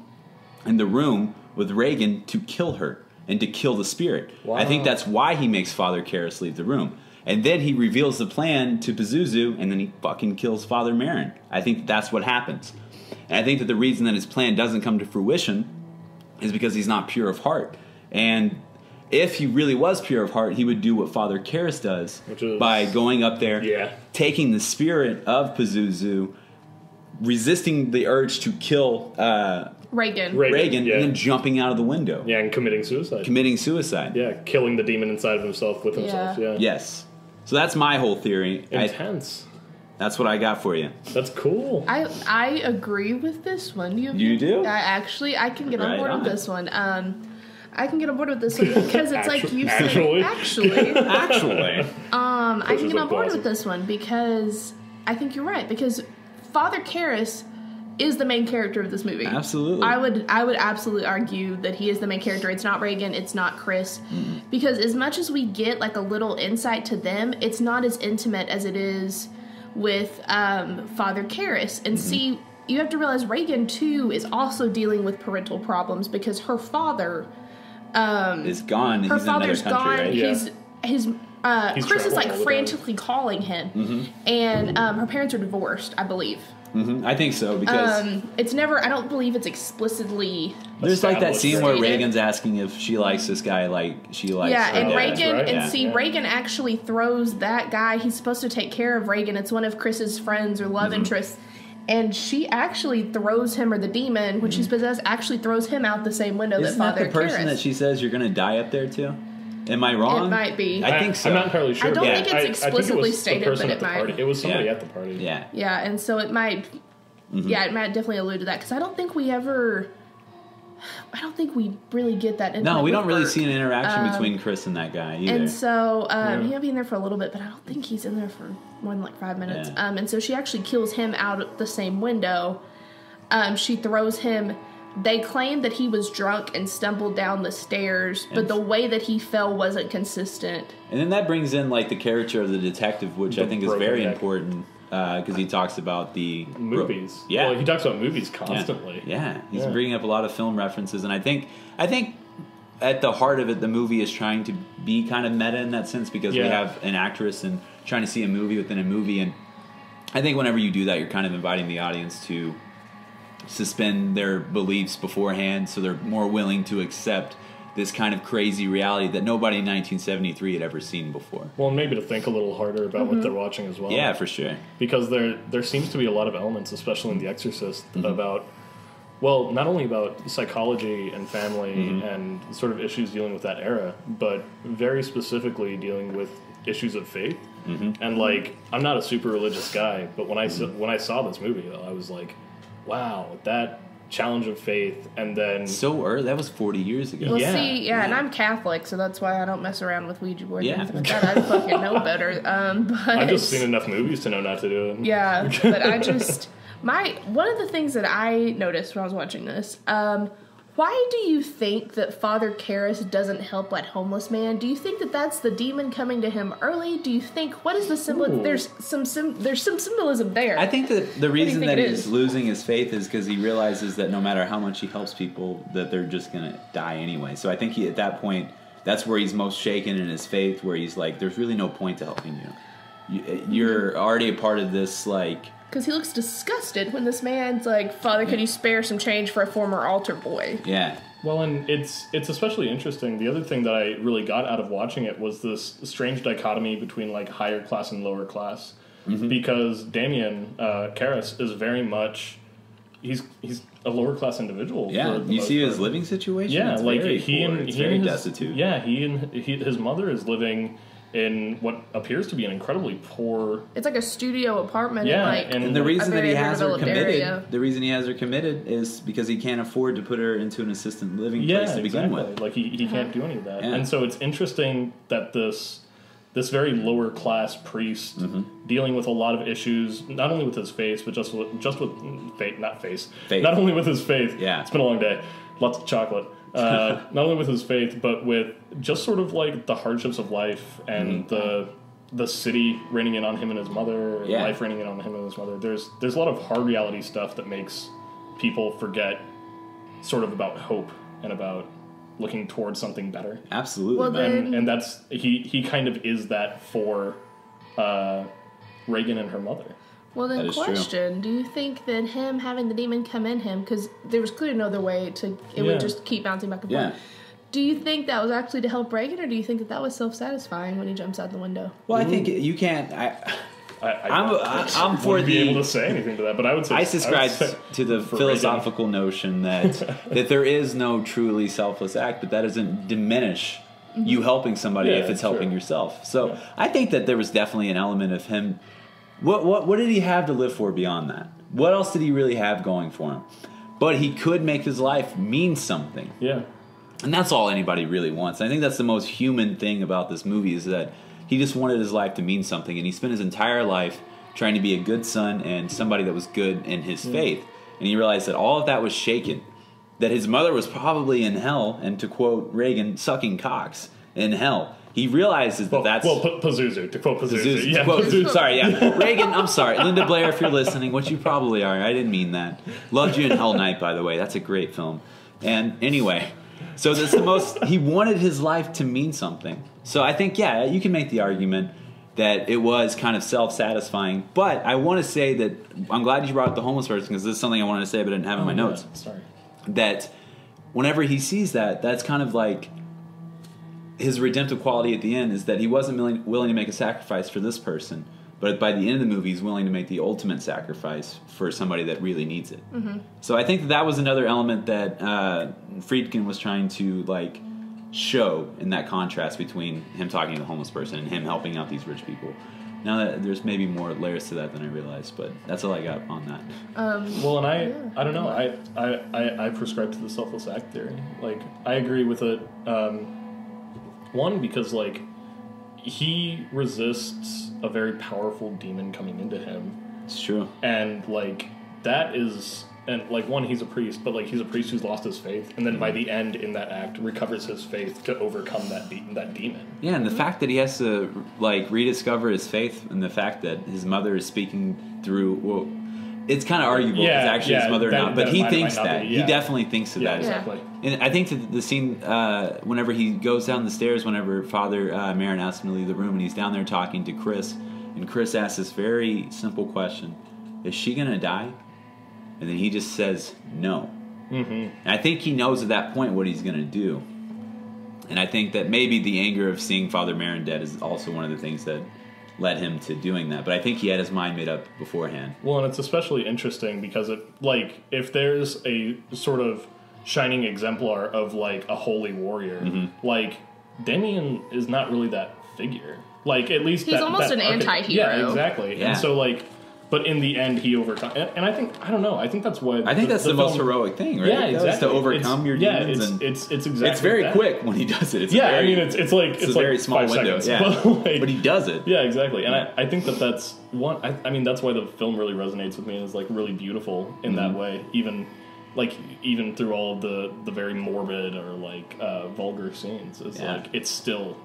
in the room with Reagan to kill her and to kill the spirit. Wow. I think that's why he makes Father Karras leave the room. And then he reveals the plan to Pazuzu, and then he fucking kills Father Merrin. I think that's what happens. And I think that the reason that his plan doesn't come to fruition is because he's not pure of heart. And if he really was pure of heart, he would do what Father Karras does by going up there, taking the spirit of Pazuzu, resisting the urge to kill Reagan, and then jumping out of the window. Yeah, and committing suicide. Yeah, killing the demon inside of himself with himself. Yeah. Yes. So that's my whole theory. Intense. That's what I got for you. That's cool. I agree with this one. You do? I can get on board with this one. I can get on board with this one because it's like you said. Actually. I can get on board with this one because I think you're right. Because Father Karras is the main character of this movie. Absolutely. I would absolutely argue that he is the main character. It's not Reagan, it's not Chris. Because as much as we get like a little insight to them, it's not as intimate as it is with Father Karras. And see, you have to realize Reagan too is also dealing with parental problems because her father is gone. Her He's father's in another country, gone. Right? He's Chris is like frantically calling him, and her parents are divorced, I believe. I think so because it's never. I don't believe it's explicitly. There's like that scene where Reagan's asking if she likes this guy, like she likes. Yeah, and Reagan right? Reagan actually throws that guy. He's supposed to take care of Reagan. It's one of Chris's friends or love interests, and she actually throws him, or the demon, which she's possessed, actually throws him out the same window Isn't that Father the person Karras. that she says you're going to die up there too? Am I wrong? It might be. I think so. I'm not entirely sure. I don't think it's explicitly I think stated, it was the but person at the party. It was somebody at the party. Yeah. Yeah, and so it might. Yeah, it might definitely allude to that because I don't think we really get that. No, we don't really Burke. see an interaction between Chris and that guy either. And so he might be in there for a little bit, but I don't think he's in there for more than like 5 minutes. Yeah. And so she actually kills him out the same window. She throws him. They claim that he was drunk and stumbled down the stairs, but the way that he fell wasn't consistent. And then that brings in like the character of the detective, which I think is very neck. important because he talks about the movies. Yeah, well, he talks about movies constantly. Yeah, he's bringing up a lot of film references, and I think at the heart of it, the movie is trying to be kind of meta in that sense because we have an actress and trying to see a movie within a movie, and I think whenever you do that, you're kind of inviting the audience to suspend their beliefs beforehand, so they're more willing to accept this kind of crazy reality that nobody in 1973 had ever seen before. Well, and maybe to think a little harder about what they're watching as well. Yeah, for sure. Because there seems to be a lot of elements, especially in The Exorcist, about, well, not only about psychology and family and sort of issues dealing with that era, but very specifically dealing with issues of faith. And like, I'm not a super religious guy, but when I saw this movie, though, I was like, wow, that challenge of faith, and then so early. That was 40 years ago. Well, and I'm Catholic, so that's why I don't mess around with Ouija boards and anything like that. I fucking know better. But I've just seen enough movies to know not to do it. Yeah, but I just one of the things that I noticed when I was watching this, Why do you think that Father Karras doesn't help that homeless man? Do you think that that's the demon coming to him early? Do you think, what is the symbol? Ooh. There's some symbolism there. I think that the reason think that it he's is? losing his faith is because he realizes that no matter how much he helps people, that they're just going to die anyway. So I think at that point, that's where he's most shaken in his faith, where he's like, there's really no point to helping you. You're already a part of this, like... Because he looks disgusted when this man's like, Father, could you spare some change for a former altar boy? Yeah. Well, and it's especially interesting. The other thing that I really got out of watching it was this strange dichotomy between like higher class and lower class, because Damien Karras is very much he's a lower class individual. Yeah, you see his living situation. Yeah, it's like very he poor. and It's he very and his, destitute. Yeah, his mother is living in what appears to be an incredibly poor. It's like a studio apartment. Yeah, in like and the reason that he very has her underdeveloped committed, area. the reason he has her committed is because he can't afford to put her into an assisted living place to begin with. Like he can't do any of that, Yeah. and so it's interesting that this very lower class priest dealing with a lot of issues, not only with his faith, but just with faith, Faith. not only with his faith. Yeah. It's been a long day, lots of chocolate. Not only with his faith, but with just sort of like the hardships of life and the city raining in on him and his mother, and Yeah. life raining in on him and his mother. There's a lot of hard reality stuff that makes people forget sort of about hope and about looking towards something better. Absolutely, Well, man. then- And that's he kind of is that for Reagan and her mother. Well, That then, is true. question: do you think that him having the demon come in him, because there was clearly no other way to, it Yeah. would just keep bouncing back and forth. Yeah. Do you think that was actually to help Reagan, or do you think that that was self-satisfying when he jumps out the window? Well, I think you can't. I'm for wouldn't be the. able to say anything to that, but I would say I subscribe would say to the for philosophical notion that there is no truly selfless act, but that doesn't diminish you helping somebody Yeah, if it's sure. helping yourself. So Yeah. I think that there was definitely an element of him. What did he have to live for beyond that? What else did he really have going for him? But he could make his life mean something. Yeah. And that's all anybody really wants. I think that's the most human thing about this movie is that he just wanted his life to mean something, and he spent his entire life trying to be a good son and somebody that was good in his faith. And he realized that all of that was shaken, that his mother was probably in hell, and to quote Reagan, sucking cocks in hell. He realizes that that's... Pazuzu, to quote Pazuzu. Pazuzu, Yeah, quote, Pazuzu. sorry, yeah. Reagan, I'm sorry. Linda Blair, if you're listening, which you probably are, I didn't mean that. Loved you in Hell Night, by the way. That's a great film. And anyway, so that's the most... He wanted his life to mean something. So I think, yeah, you can make the argument that it was kind of self-satisfying. But I want to say that... I'm glad you brought up the homeless person, because this is something I wanted to say, but I didn't have in my notes. Yeah, sorry. That whenever he sees that, that's kind of like... His redemptive quality at the end is that he wasn't willing to make a sacrifice for this person, but by the end of the movie, he's willing to make the ultimate sacrifice for somebody that really needs it. Mm-hmm. So I think that was another element that Friedkin was trying to like show in that contrast between him talking to the homeless person and him helping out these rich people. Now that there's maybe more layers to that than I realized, but that's all I got on that. Well, and I don't know. I prescribe to the selfless act theory. Like, I agree with it. One, because like he resists a very powerful demon coming into him, It's true. and like that is, and like one, he's a priest, but like he's a priest who's lost his faith, and then by the end in that act recovers his faith to overcome that demon. Yeah, and the fact that he has to like rediscover his faith, and the fact that his mother is speaking through, well, it's kind of arguable. Yeah, it's actually his mother or that- not, but that he might thinks not that. be, He yeah. definitely thinks of Yeah, that. exactly. And I think that the scene whenever he goes down the stairs, whenever Father Marin asks him to leave the room, and he's down there talking to Chris, and Chris asks this very simple question: "Is she gonna die?" And then he just says no. Mm-hmm. And I think he knows at that point what he's gonna do. And I think that maybe the anger of seeing Father Marin dead is also one of the things that led him to doing that. But I think he had his mind made up beforehand. Well, and it's especially interesting because it, like, if there's a sort of shining exemplar of like a holy warrior, like Damien is not really that figure. Like, at least He's almost an anti-hero. Yeah, exactly. Yeah. And so like, but in the end, he overcomes. And I think, I don't know. I think that's what I think that's the most film- heroic thing, right? Yeah, That was exactly. to overcome your demons. Yeah, it's exactly. It's very that. quick when he does it. It's Yeah, very, I mean, it's like it's a like very small 5 window. seconds, Yeah, but, like, but he does it. Yeah, exactly. And I think that's one. I mean, that's why the film really resonates with me and is like really beautiful in that way. Even like even through all of the very morbid or like vulgar scenes, it's like it's still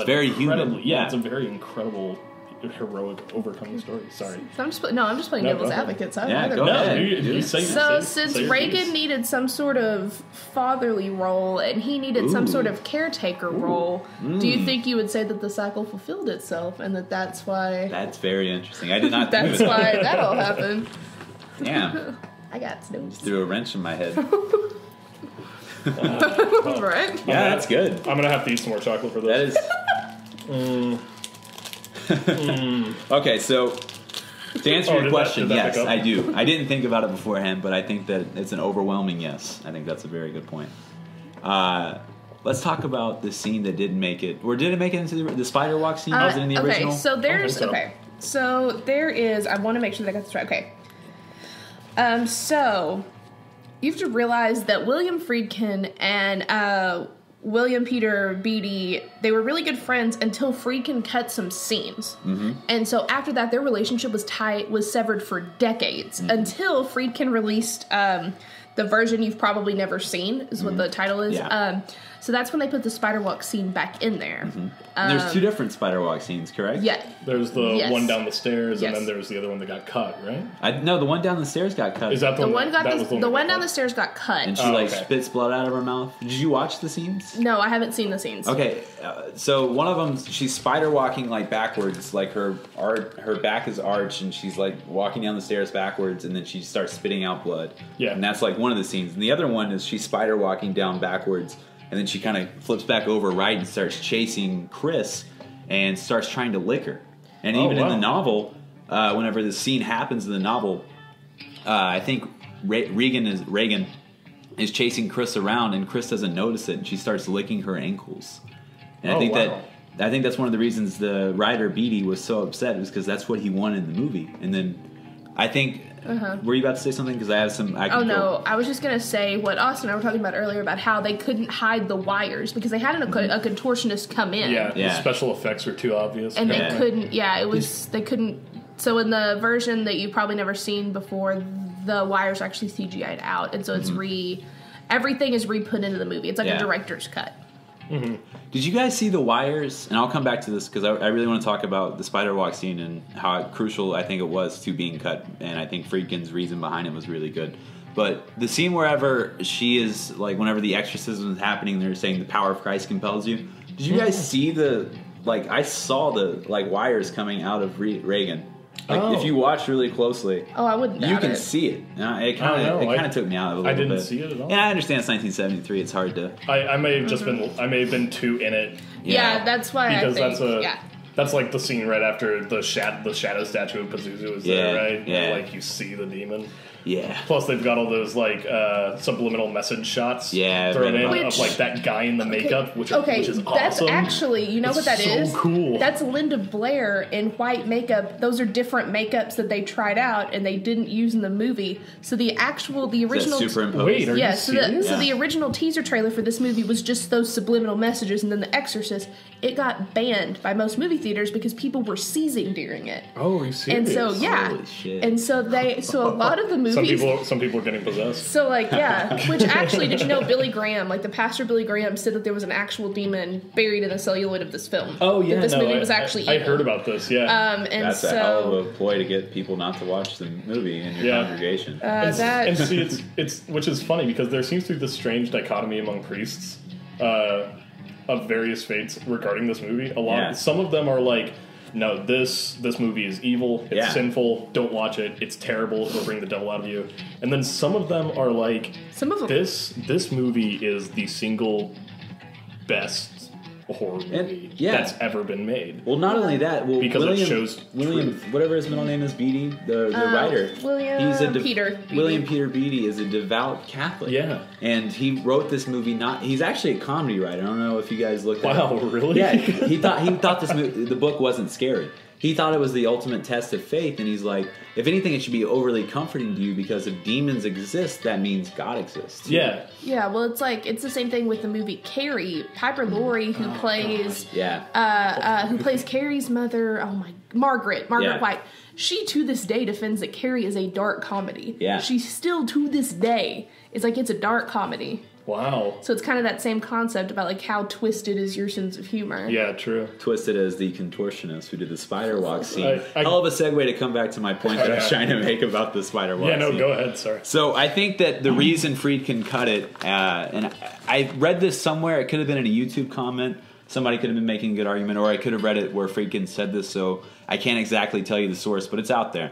very human. Yeah, it's a very incredible, heroic, overcoming story. Sorry. So I'm just playing devil's advocate. So go ahead. Since Reagan needed some sort of fatherly role and he needed some sort of caretaker role, do you think you would say that the cycle fulfilled itself and that's why? That's very interesting. I did not think That's why that all happened. Damn. I got snooze. Threw a wrench in my head. Right? Yeah, that's good. I'm gonna have to eat some more chocolate for this. That is. Okay, so to answer your question, yes, I do. I didn't think about it beforehand, but I think that it's an overwhelming yes. I think that's a very good point. Let's talk about the scene that didn't make it. Or did it make it into the spider walk scene? Was it in the original? Okay, so there's so there is. I want to make sure that I got this right. Okay. So you have to realize that William Friedkin and William Peter Beatty, they were really good friends until Friedkin cut some scenes. Mm-hmm. And so after that, their relationship was severed for decades until Friedkin released the version you've probably never seen, is what the title is. Yeah. So that's when they put the spider walk scene back in there. Mm-hmm. There's two different spider walk scenes, correct? Yeah. There's the one down the stairs, and then there's the other one that got cut, right? No, the one down the stairs got cut. Is that the one? The one down the stairs got cut. And she spits blood out of her mouth. Did you watch the scenes? No, I haven't seen the scenes. Okay, so one of them, she's spider walking like backwards, like her back is arched, and she's like walking down the stairs backwards, and then she starts spitting out blood. Yeah. And that's like one of the scenes. And the other one is she's spider walking down backwards, and then she kind of flips back over right and starts chasing Chris and starts trying to lick her. And even in the novel, whenever the scene happens in the novel, I think Reagan is chasing Chris around, and Chris doesn't notice it, and she starts licking her ankles. And I think that's one of the reasons the writer Beatty was so upset, was because that's what he wanted in the movie. And then I think... Were you about to say something? Because I have some... I was just going to say what Austin and I were talking about earlier about how they couldn't hide the wires because they had a contortionist come in. Yeah, the special effects were too obvious. And they couldn't... they couldn't... So in the version that you've probably never seen before, the wires are actually CGI'd out. And so it's everything is re-put into the movie. It's like a director's cut. Mm-hmm. Did you guys see the wires? And I'll come back to this because I really want to talk about the spider walk scene and how crucial I think it was to being cut. And I think Friedkin's reason behind it was really good. But the scene wherever she is, like whenever the exorcism is happening, they're saying the power of Christ compels you. Did you guys see I saw the wires coming out of Reagan. If you watch really closely, I wouldn't. You can see it. It kind of took me out a little bit. I didn't see it at all. Yeah, I understand it's 1973. It's hard to. I may have just been. I may have been too in it. Yeah, that's why. Because that's like the scene right after the shadow statue of Pazuzu is there, right? Yeah. Like you see the demon. Yeah. Plus, they've got all those subliminal message shots thrown in of like that guy in the makeup, which is awesome. That's actually, you know what that is? So cool. That's Linda Blair in white makeup. Those are different makeups that they tried out and they didn't use in the movie. So the original. Superimposed? Wait, are you serious? So the original teaser trailer for this movie was just those subliminal messages, and then The Exorcist, it got banned by most movie theaters because people were seizing during it. Oh, are you serious? And so Holy shit. and so a lot of the movies. Some people are getting possessed. So which actually, did you know Billy Graham, the pastor Billy Graham, said that there was an actual demon buried in the celluloid of this film. Oh yeah, that this movie was actually evil. I heard about this. Yeah, and that's a hell of a ploy to get people not to watch the movie in your congregation. And see, it's which is funny because there seems to be this strange dichotomy among priests of various faiths regarding this movie. Some of them are like, no, this movie is evil, it's sinful, don't watch it, it's terrible, it'll bring the devil out of you. And then some of them are like, this movie is the single best horror movie that's ever been made. Well, not only that, because William, it shows whatever his middle name is, Beatty, the writer. William Peter Beatty is a devout Catholic. Yeah. And he wrote this movie he's actually a comedy writer. I don't know if you guys looked at it. Wow, really? Yeah, he thought the book wasn't scary. He thought it was the ultimate test of faith, and he's like, if anything, it should be overly comforting to you because if demons exist, that means God exists. Yeah. Yeah, well, it's the same thing with the movie Carrie. Piper Laurie, who plays Carrie's mother. Oh my Margaret Yeah. White. She to this day defends that Carrie is a dark comedy. Yeah. She still to this day is like, it's a dark comedy. Wow. So it's kind of that same concept about like how twisted is your sense of humor. Yeah, true. Twisted as the contortionist who did the spider walk scene. I- Hell of a segue to come back to my point that I was trying to make about the spider walk Yeah, no, scene. go ahead, sorry. So I think that the reason Friedkin cut it, and I read this somewhere, it could have been in a YouTube comment, somebody could have been making a good argument, or I could have read it where Friedkin said this, so I can't exactly tell you the source, but it's out there.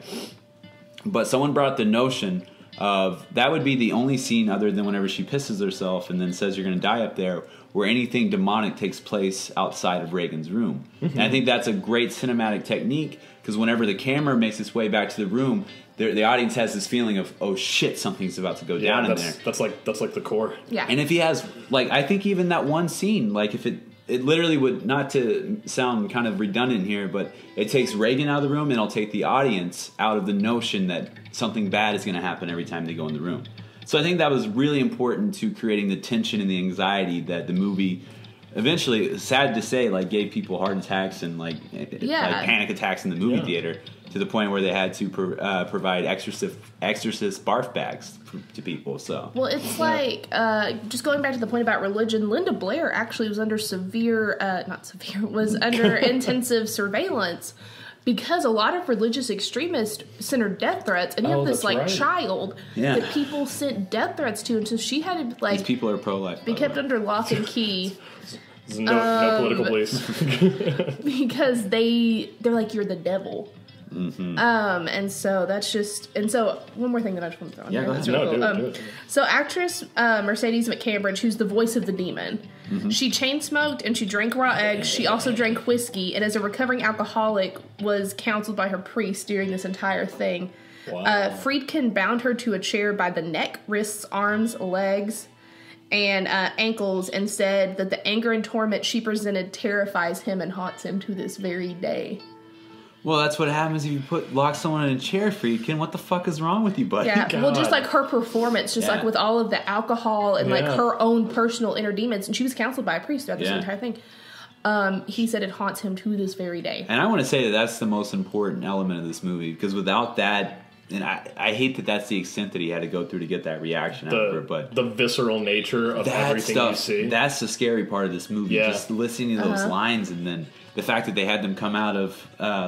But someone brought up the notion of that would be the only scene other than whenever she pisses herself and then says you're going to die up there where anything demonic takes place outside of Reagan's room. And I think that's a great cinematic technique because whenever the camera makes its way back to the room, the audience has this feeling of, oh shit, something's about to go down in there. That's like the core. Yeah. And if he has, like, I think even that one scene, like if it literally would, not to sound kind of redundant here, but it takes Reagan out of the room and it'll take the audience out of the notion that something bad is going to happen every time they go in the room. So I think that was really important to creating the tension and the anxiety that the movie eventually, sad to say, like gave people heart attacks and like panic attacks in the movie theater to the point where they had to provide exorcist barf bags to people. So Well, it's like, just going back to the point about religion, Linda Blair actually was under was under intensive surveillance because a lot of religious extremists sent her death threats, and you have this, that's right. child that people sent death threats to, and so she had to, these people are pro-life. be kept under lock and key. No political beliefs. Because they're like, you're the devil. And so that's just, and so one more thing that I just want to throw in there. go ahead. That's really No, cool. do it. So actress Mercedes McCambridge, who's the voice of the demon, she chain smoked and she drank raw eggs. She also drank whiskey, and as a recovering alcoholic, was counseled by her priest during this entire thing. Wow. Friedkin bound her to a chair by the neck, wrists, arms, legs, and ankles, and said that the anger and torment she presented terrifies him and haunts him to this very day. Well, that's what happens if you lock someone in a chair, Friedkin. What the fuck is wrong with you, buddy? Yeah, well, just God. like her performance, just like with all of the alcohol and like Yeah. her own personal inner demons, and she was counseled by a priest throughout this entire thing. He said it haunts him to this very day. And I want to say that that's the most important element of this movie, because without that, and I hate that that's the extent that he had to go through to get that reaction out of her, but the visceral nature of that everything stuff, you see. That's the scary part of this movie, Yeah. just listening to those lines, and then the fact that they had them come out of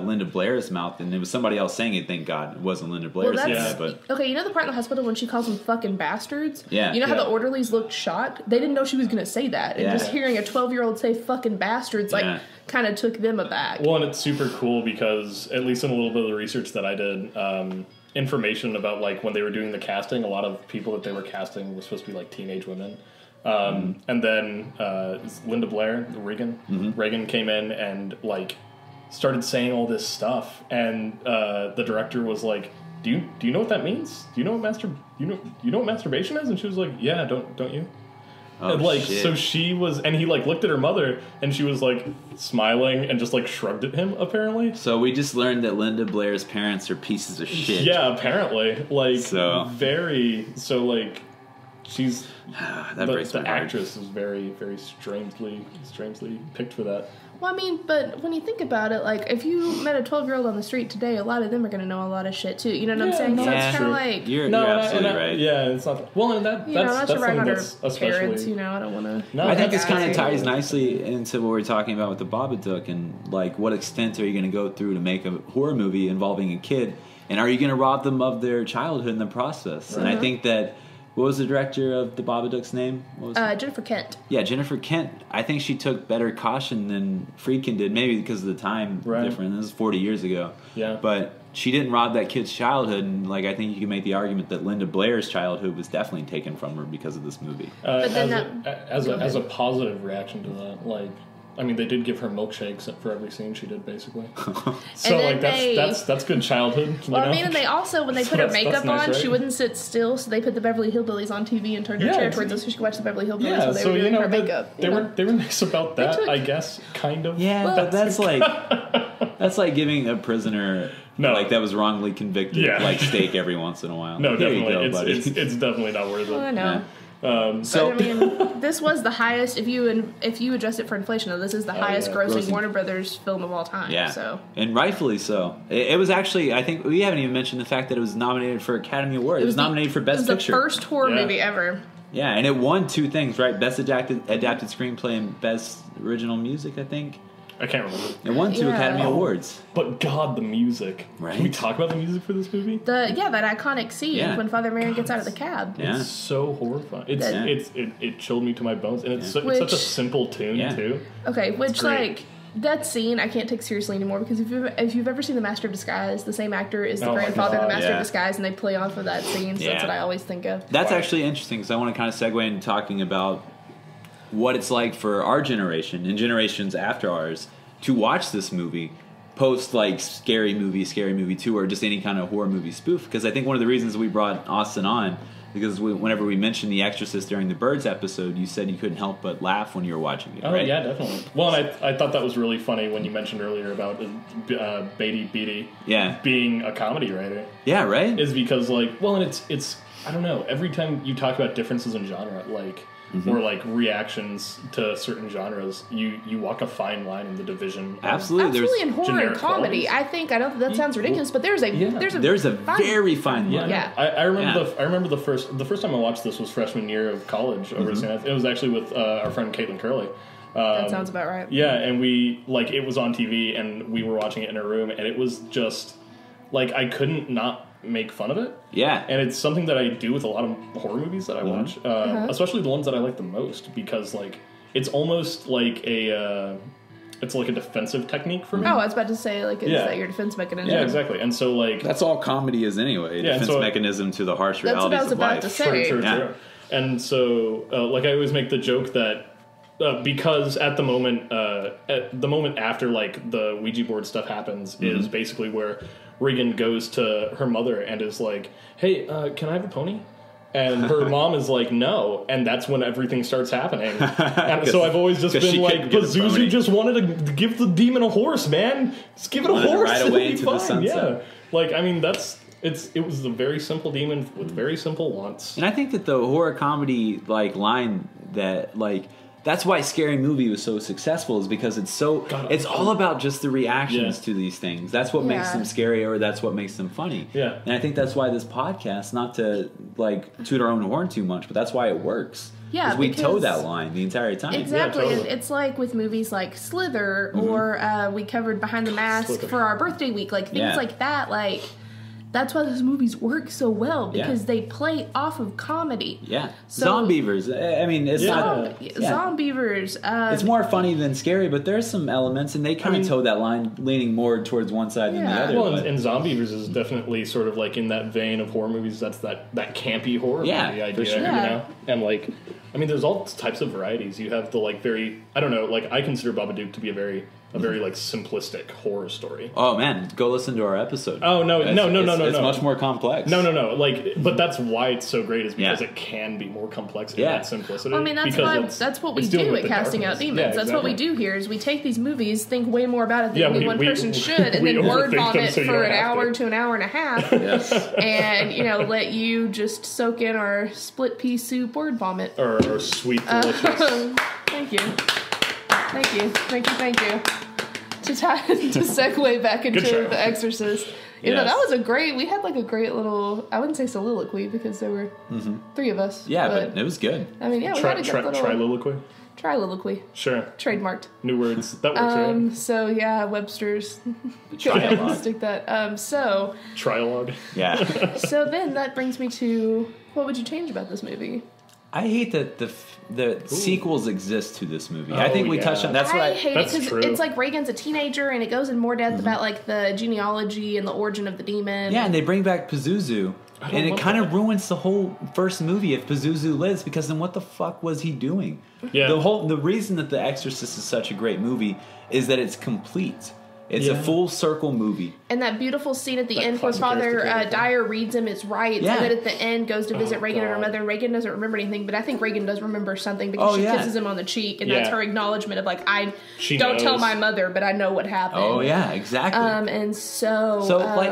Linda Blair's mouth, and it was somebody else saying it, thank God. It wasn't Linda Blair saying it, but... Okay, you know the part in the hospital when she calls them fucking bastards? Yeah. You know how Yeah. the orderlies looked shocked? They didn't know she was going to say that. And just hearing a 12-year-old say fucking bastards, like, kind of took them aback. Well, and it's super cool because, at least in a little bit of the research that I did, information about, like, when they were doing the casting, a lot of people that they were casting were supposed to be, like, teenage women. And then Linda Blair, Reagan came in and, like, started saying all this stuff, and the director was like, do you know what that means? Do you know what you know what masturbation is? And she was like, yeah, don't you? Oh, and, like, shit. so she was, and he, like, looked at her mother, and she was, like, smiling and just, like, shrugged at him, apparently. So we just learned that Linda Blair's parents are pieces of shit. Yeah, apparently. Like, So like, she's... that breaks my the heart. actress is very, very strangely picked for that. Well, I mean, but when you think about it, like, if you met a 12-year-old on the street today, a lot of them are going to know a lot of shit, too. You know what I'm saying? So Yeah, it's kind of like... You're absolutely right. Yeah, it's not... Well, and You know, not that's to rag something on her that's parents, especially... you know, I don't want to... No, I think this that's kind of absolutely- ties nicely into what we're talking about with the Babadook, and like what extent are you going to go through to make a horror movie involving a kid, and are you going to rob them of their childhood in the process? And I think that, what was the director of the Babadook's name? What was Jennifer Kent. Yeah, Jennifer Kent. I think she took better caution than Friedkin did, maybe because of the time difference. This is 40 years ago. Yeah. But she didn't rob that kid's childhood, and like I think you can make the argument that Linda Blair's childhood was definitely taken from her because of this movie. But then as a positive reaction to that, like, I mean, they did give her milkshakes for every scene she did, basically. So, then like, that's good childhood. You Well, know? I mean, and they also, when they put her That's makeup nice, on, right? she wouldn't sit still, so they put the Beverly Hillbillies on TV and turned her Yeah, chair it's- towards us so she could watch the Beverly Hillbillies Yeah, while they so were doing her they makeup. they were nice about that, took- I guess, kind of. Yeah, Well, but that's like giving a prisoner like that was wrongly convicted like steak every once in a while. No, Here you definitely, go, buddy. it's definitely not worth it. Well, I know. Yeah. But, I mean, this was the highest. If you adjust it for inflation, though, this is the highest grossing Warner Brothers film of all time. Yeah, so and rightfully so. It was actually, I think we haven't even mentioned the fact that it was nominated for Academy Award. It was nominated for Best Picture. It was the first horror movie ever. Yeah, and it won 2 things, right? Best adapted screenplay and Best Original Music, I think. I can't remember. It won 2 Academy Awards. But God, the music. Right. Can we talk about the music for this movie? That iconic scene when Father Marion gets out of the cab. Yeah. It's so horrifying. It chilled me to my bones, and it's such a simple tune too. Okay, which like that scene I can't take seriously anymore because if you've ever seen The Master of Disguise, the same actor is the grandfather of The Master of Disguise, and they play off of that scene. So that's what I always think of. That's actually interesting because I want to kind of segue into talking about what it's like for our generation and generations after ours to watch this movie post like Scary Movie 2 or just any kind of horror movie spoof, because I think one of the reasons we brought Austin on, because whenever we mentioned The Exorcist during the Birds episode, you said you couldn't help but laugh when you were watching it. Oh right? Yeah, definitely. Well, and I thought that was really funny when you mentioned earlier about Beatty Beatty being a comedy writer. Yeah, right. Is because like, well, and it's I don't know. Every time you talk about differences in genre, like. Or like reactions to certain genres, you walk a fine line in the division. Absolutely, in horror and comedy. Qualities. I know that sounds ridiculous, but there's a very fine line. Yeah, I remember the first time I watched this was freshman year of college over at St. It was actually with our friend Caitlin Curley. That sounds about right. Yeah, and we it was on TV, and we were watching it in a room, and it was just like I couldn't not make fun of it. Yeah. And it's something that I do with a lot of horror movies that I watch, especially the ones that I like the most, because like it's almost like a defensive technique for me. Oh, I was about to say, like, is that your defense mechanism? Yeah, exactly. And so, like... That's all comedy is anyway. A defense mechanism to the harsh realities of life. That's what I was about to say. True. And so, like, I always make the joke that because at the moment after, like, the Ouija board stuff happens is basically where Regan goes to her mother and is like, hey, can I have a pony? And her mom is like, no. And that's when everything starts happening. And so I've always just been like, Pazuzu just wanted to give the demon a horse, man. Just give it a horse. Right away into the sunset. Yeah. Like, I mean, it was a very simple demon with very simple wants. And I think that the horror comedy, like, line that, like... That's why Scary Movie was so successful, is because it's all about just the reactions to these things. That's what makes them scary, or that's what makes them funny. Yeah. And I think that's why this podcast, not to like toot our own horn too much, but that's why it works. Yeah, because we toe that line the entire time. Exactly. Yeah, totally. It's like with movies like Slither, or we covered Behind the Mask for our birthday week, like things like that, like... That's why those movies work so well, because they play off of comedy. Yeah. So, Zombievers. I mean, it's not... Zombievers. It's more funny than scary, but there's some elements, and they kind of toe that line, leaning more towards one side than the other. Well, and Zombievers is definitely sort of like in that vein of horror movies. That's that campy horror movie idea, for sure. you know? And like, I mean, there's all types of varieties. You have the like very, I don't know, like I consider Babadook to be a very like simplistic horror story. Oh man, go listen to our episode. Oh no, it's much more complex. No. Like, but that's why it's so great, is because it can be more complex in that simplicity. Well, I mean, that's what we do at Casting Out Demons. Yeah, that's what we do here. Is we take these movies, think way more about it than any one person should, and then word vomit for an hour to an hour and a half, and let you just soak in our split pea soup word vomit or sweet delicious. Thank you. To segue back into The Exorcist. That was we had like a great little, I wouldn't say soliloquy because there were 3 of us. Yeah, but it was good. I mean, we had a good little... Triloquy? Triloquy. Sure. Trademarked. New words. That works, right? So, yeah, Webster's. Trialogue. Stick that. Trialogue. Yeah. So then that brings me to, what would you change about this movie? I hate that the sequels exist to this movie. I think we touched on... I hate it because it's like Reagan's a teenager and it goes in more depth about like the genealogy and the origin of the demon. Yeah, and they bring back Pazuzu. And it kind of ruins the whole first movie if Pazuzu lives, because then what the fuck was he doing? Yeah. The reason that The Exorcist is such a great movie is that it's complete. It's a full circle movie. And that beautiful scene at the That end where classic Father character. Dyer reads him his rights, Yeah. and then at the end goes to visit Reagan and her God. mother. Reagan doesn't remember anything, but I think Reagan does remember something because she kisses him on the cheek, and that's Yeah. her acknowledgement of like, I She don't tell knows. my mother, but I know what happened. Oh yeah, exactly. And so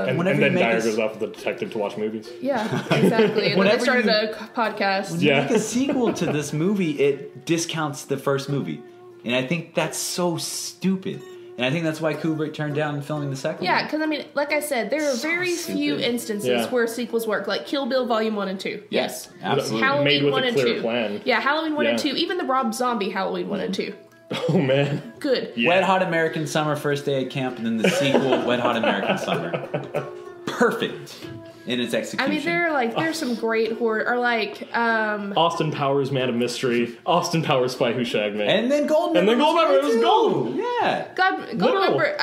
And whenever then you make Dyer a, goes off with the detective to watch movies. yeah, exactly. And then Whenever they started you- a podcast. when you Yeah. make a sequel to this movie, it discounts the first movie, and I think that's so stupid. And I think that's why Kubrick turned down filming the second Yeah, one. because I mean, like I said, there are So very few stupid. instances Yeah. where sequels work, like Kill Bill Volume 1 and 2. Yes. absolutely. Halloween Made with 1 a and clear 2. plan. Yeah, Halloween 1 and Yeah. 2. Even the Rob Zombie Halloween 1 and 2. Oh man. Good. Yeah. Wet Hot American Summer, First Day at Camp, and then the sequel, Wet Hot American Summer. Perfect in its execution. I mean, there's some great horror, or like, Austin Powers, Man of Mystery. Austin Powers, Spy Who Shagged Me. and then Goldmember. And then Goldmember was too. gold. Yeah. Goldmember.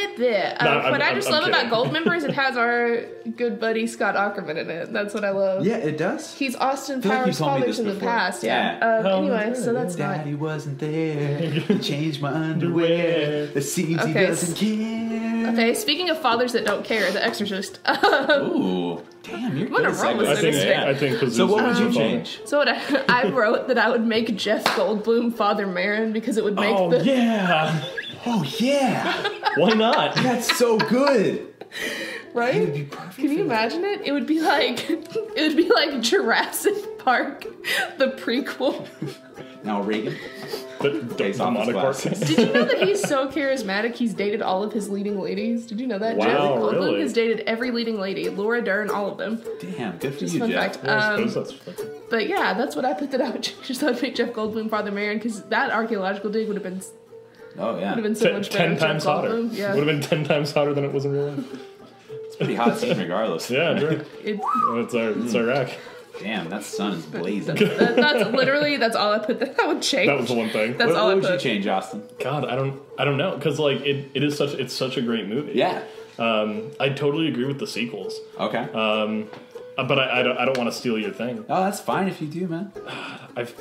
What I just I'm love about kidding. Goldmember is it has our good buddy Scott Ackerman in it. That's what I love. Yeah, it does. He's Austin feel like you Powers' told me fathers this in the before. past. Yeah. Anyway, that's so right, that's not. Daddy wasn't there to change my underwear. It seems he Okay, doesn't care. Okay, speaking of fathers that don't care, The Exorcist. Ooh, damn, you're What good a at roll segues. this today. I think So what would you Pazuzu's change? So what I wrote that I would make Jeff Goldblum Father Marin because it would make Oh the yeah. Oh yeah, Why not? that's so good. right. It would be perfect. Can you imagine it? It would be like Jurassic Park, the prequel. Now Reagan. But Takes off his demonic part. glasses. Did you know that he's so charismatic? He's dated all of his leading ladies. Did you know that? Wow, Jeff Goldblum really? has dated every leading lady, Laura Dern, all of them. Damn, good for Just you, fun Jeff. fact. Well, I suppose that's But yeah, that's what I put that I would change. So I'd make Jeff Goldblum Father Marin because that archaeological dig would have been Oh yeah, so much better. 10 times Jeff hotter. Goldblum. Yeah. Would have been 10 times hotter than it was in real life. it's a pretty hot scene regardless. Yeah, sure. It, It's Iraq. Damn, that sun is blazing. that's all I put that I would change. That was the one thing. That's all what I would put. you change, Austin? God, I don't know, because like it's such a great movie. Yeah. I totally agree with the sequels. Okay. But I don't want to steal your thing. Oh, that's fine if you do, man. I've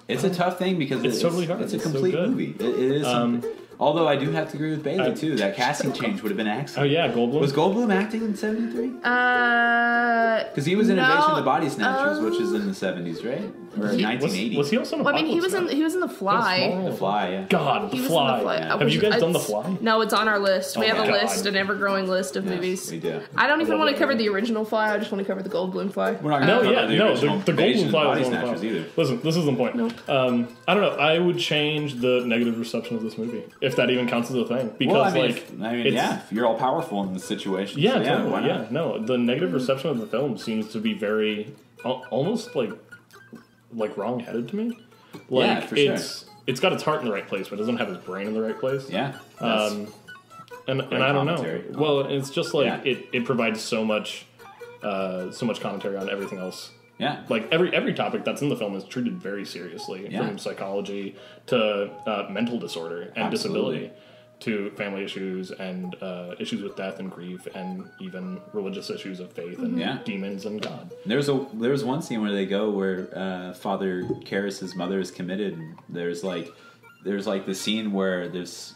It's a tough thing because It's totally hard. It's a It's so complete good. movie. It is something. Although I do have to agree with Bailey I- too. That casting change would have been oh excellent. yeah, Goldblum. Was Goldblum acting in '73? Because Because he was in Invasion of the Body Snatchers, which is in the '70s, right? Or 1980. Was he also in Well, I mean, he was in The Fly. Small. The Fly? Yeah. God, He The was Fly. in The Fly. yeah. Have you guys done The It's- Fly? No, it's on our list. We Oh have a my list, God. an ever-growing list of Yes, movies. we do. I don't even love want to that cover movie. the original Fly. I just want to cover the Goldblum Fly. We're not going No, to yeah, cover the no. original The Invasion Golden of the Fly Body was one of the Snatchers either. Listen, this is the point. Nope. I don't know. I would change the negative reception of this movie if that even counts as a thing. Because Well, I mean, it's, yeah, if you're all powerful in the situation. yeah, so totally. why not? Yeah, no. The negative reception of the film seems to be very almost like wrong-headed to me. Like Yeah, for sure. it's got its heart in the right place, but it doesn't have its brain in the right place. Yeah. that's- And I don't know. commentary. Well, it's just like Yeah. it provides so much commentary on everything else. yeah. Like every topic that's in the film is treated very seriously, Yeah. from psychology to mental disorder and Absolutely. disability to family issues and issues with death and grief and even religious issues of faith and Yeah. demons and God. There's one scene where they go where Father Karras's mother is committed. And there's like the scene where there's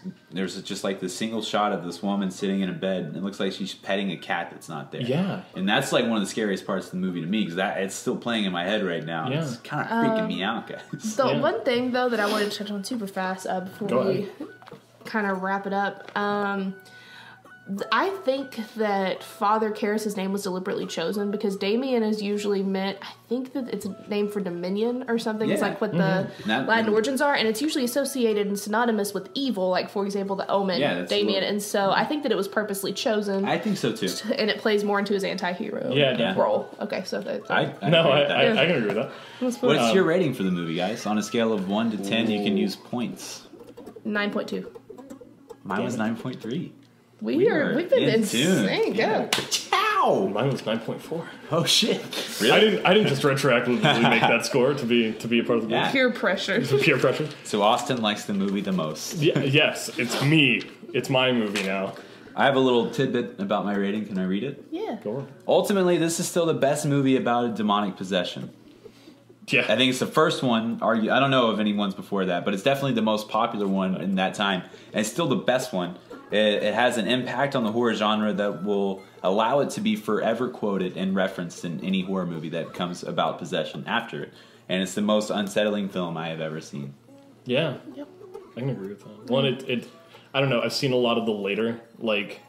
just like this single shot of this woman sitting in a bed, and it looks like she's petting a cat that's not there. Yeah. and that's like one of the scariest parts of the movie to me because that it's still playing in my head right now. Yeah. It's kind of freaking me out, guys. So Yeah. one thing though that I wanted to touch on super fast before Go we ahead. kind of wrap it up. I think that Father Karras's name was deliberately chosen because Damien is usually meant. I think that it's a name for dominion or something. It's Yeah. like what the That- Latin origins are, and it's usually associated and synonymous with evil. Like for example, the Omen, Yeah, that's Damien, what- and so I think that it was purposely chosen, I think so too. and it plays more into his anti-hero Yeah. role. Okay, so that, I No, agree with that. I can agree with that. let's put What's your rating for the movie, guys? On a scale of 1 to 10, you can use points. 9.2. Mine was 9.3. We've been in tune. sync. Yeah. Ciao! Mine was 9.4. Oh shit! I didn't just retroactively make that score to be a part of the group. Yeah. Peer pressure. Peer pressure. So Austin likes the movie the most. Yeah, yes, it's me. It's my movie now. I have a little tidbit about my rating. Can I read it? Yeah. Go on. Ultimately, this is still the best movie about a demonic possession. Yeah. I think it's the first one. I don't know of any ones before that, but it's definitely the most popular one in that time. And it's still the best one. It has an impact on the horror genre that will allow it to be forever quoted and referenced in any horror movie that comes about possession after it. And it's the most unsettling film I have ever seen. Yeah. Yep. I can agree with that. One, I don't know. I've seen a lot of the later, like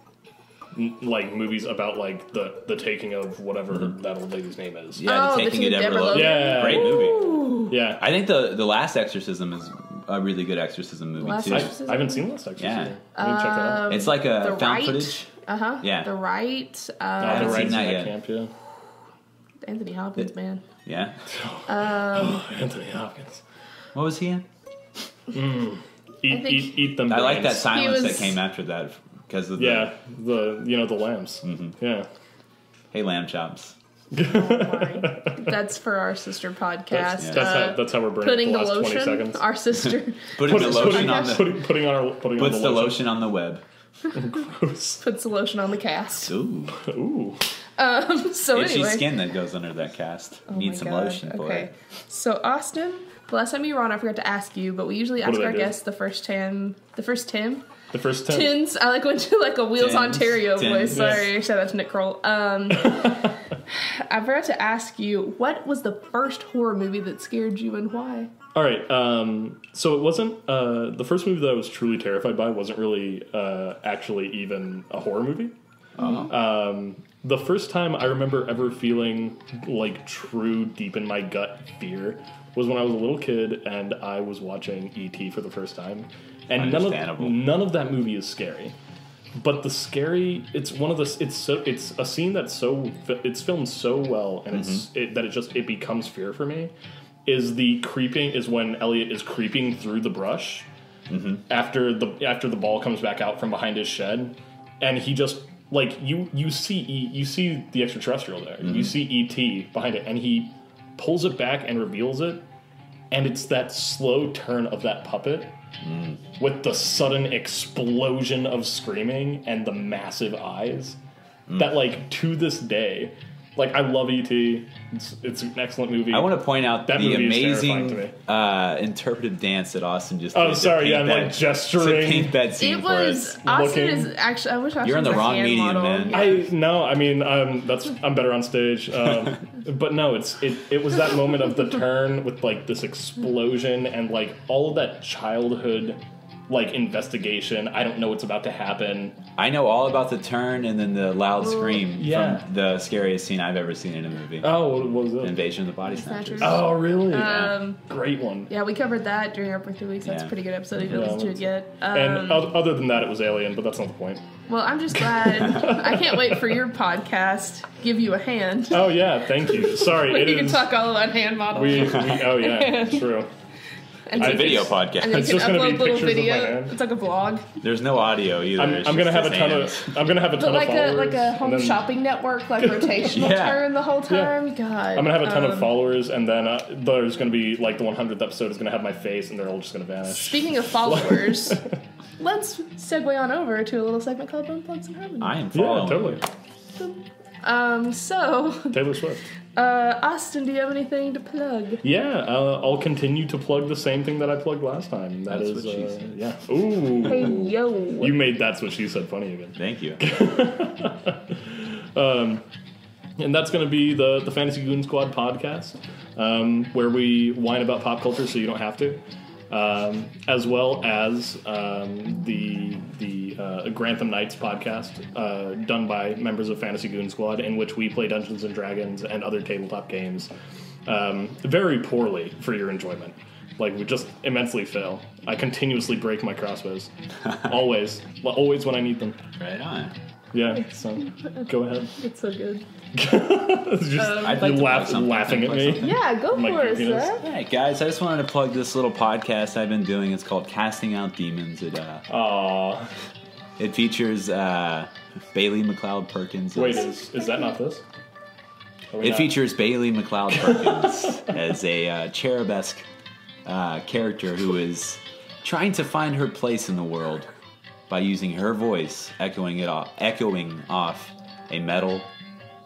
movies about, like, the taking of whatever that old lady's name is. Yeah, The Taking of Deborah Logan. Yeah. Great movie. Yeah. I think the Last Exorcism is a really good exorcism movie, Last too. Exorcism? I haven't seen Last Exorcism. Yeah. I need to check that out. It's like a The found Right. footage. Yeah. The Right. The haven't Right's seen that in yet. Camp, yeah. Anthony Hopkins, man. Yeah. Anthony Hopkins. What was he in? Eat them. I like that brains. silence that was- came after that because of the Yeah, the lambs. Yeah. hey lamb chops. That's for our sister podcast. That's how we're burning Putting the the last 20 lotion. seconds. Our sister Putting the lotion on the putting on puts the lotion on the web. puts the lotion on the cast. Ooh, Ooh. So itchy anyway, skin that goes under that cast. Oh Need my some God. lotion for Okay. it. So Austin, the last time you were on, I forgot to ask you, but we usually ask did I our do? guests the first Tim. The first 10. Tins. I like went to like a Wheels Tins, Ontario Tins. voice. Sorry, shout out to Nick Kroll. I forgot to ask you, what was the first horror movie that scared you and why? All right. So it wasn't the first movie that I was truly terrified by wasn't really actually even a horror movie. The first time I remember ever feeling like true deep in my gut fear was when I was a little kid and I was watching E.T. for the first time. And Understandable. none of that movie is scary. But the scary, it's a scene that's it's filmed so well and it becomes fear for me. Is when Elliot is creeping through the brush after the ball comes back out from behind his shed, and he just like you see the extraterrestrial there, you see E.T. behind it, and he pulls it back and reveals it, and it's that slow turn of that puppet with the sudden explosion of screaming and the massive eyes that, like, to this day, like, I love E.T. It's an excellent movie. I want to point out That the movie is terrifying amazing interpretive dance that Austin just did. Oh, sorry, yeah, I'm, paint like, gesturing. To paint that scene It for was us. Austin Looking. is actually. I wish Austin You're in the was a wrong hand medium, model. man. Yeah. I'm better on stage. But no, it was that moment of the turn with, like, this explosion and, like, all of that childhood, like, investigation. I don't know what's about to happen. I know all about the turn and then the loud scream Yeah. from the scariest scene I've ever seen in a movie. Oh, what was it? Invasion of the Body Snatchers. Snatchers. Oh, really? Great one. Yeah, we covered that during our birthday week. So that's a Yeah. pretty good episode. If you don't listen to it yet. And other than that, it was Alien, but that's not the point. Well, I'm just glad. I can't wait for your podcast. Give you a hand. Oh, yeah, thank you. Sorry, When it you can is... talk all about hand models. Oh, yeah, true. and It's so a video and podcast. then you It's can just gonna be upload little pictures of my video. hand. It's like a vlog. There's no audio either. I'm It's gonna just have a his ton hands. of... I'm gonna have a ton But of like a followers. home and then shopping network, like rotational Yeah. turn the whole time. God, I'm gonna have a ton of followers, and then there's gonna be, like, the 100th episode is gonna have my face, and they're all just gonna vanish. Speaking of followers, let's segue on over to a little segment called Bone Plugs and Harmony. I am Yeah, following. totally. So, Taylor Swift. Austin, do you have anything to plug? Yeah, I'll continue to plug the same thing that I plugged last time. That's is, what she said. yeah. Ooh. Hey, yo. You made That's What She Said funny again. Thank you. And that's going to be the Fantasy Goon Squad podcast, where we whine about pop culture so you don't have to, as well as the Grantham Knights podcast, done by members of Fantasy Goon Squad, in which we play Dungeons and Dragons and other tabletop games very poorly for your enjoyment. Like, we just immensely fail. I continuously break my crossbows. Always when I need them. Right on. Yeah, so go ahead. It's so good. I'd like to plug something. Laughing at me. Yeah, go Like for it, goofiness. sir. All right, guys, I just wanted to plug this little podcast I've been doing. It's called Casting Out Demons. Aw. It features Bailey McLeod Perkins. Wait, is that not this? Are we It not- features Bailey McLeod Perkins as a cherubesque character who is trying to find her place in the world by using her voice echoing off a metal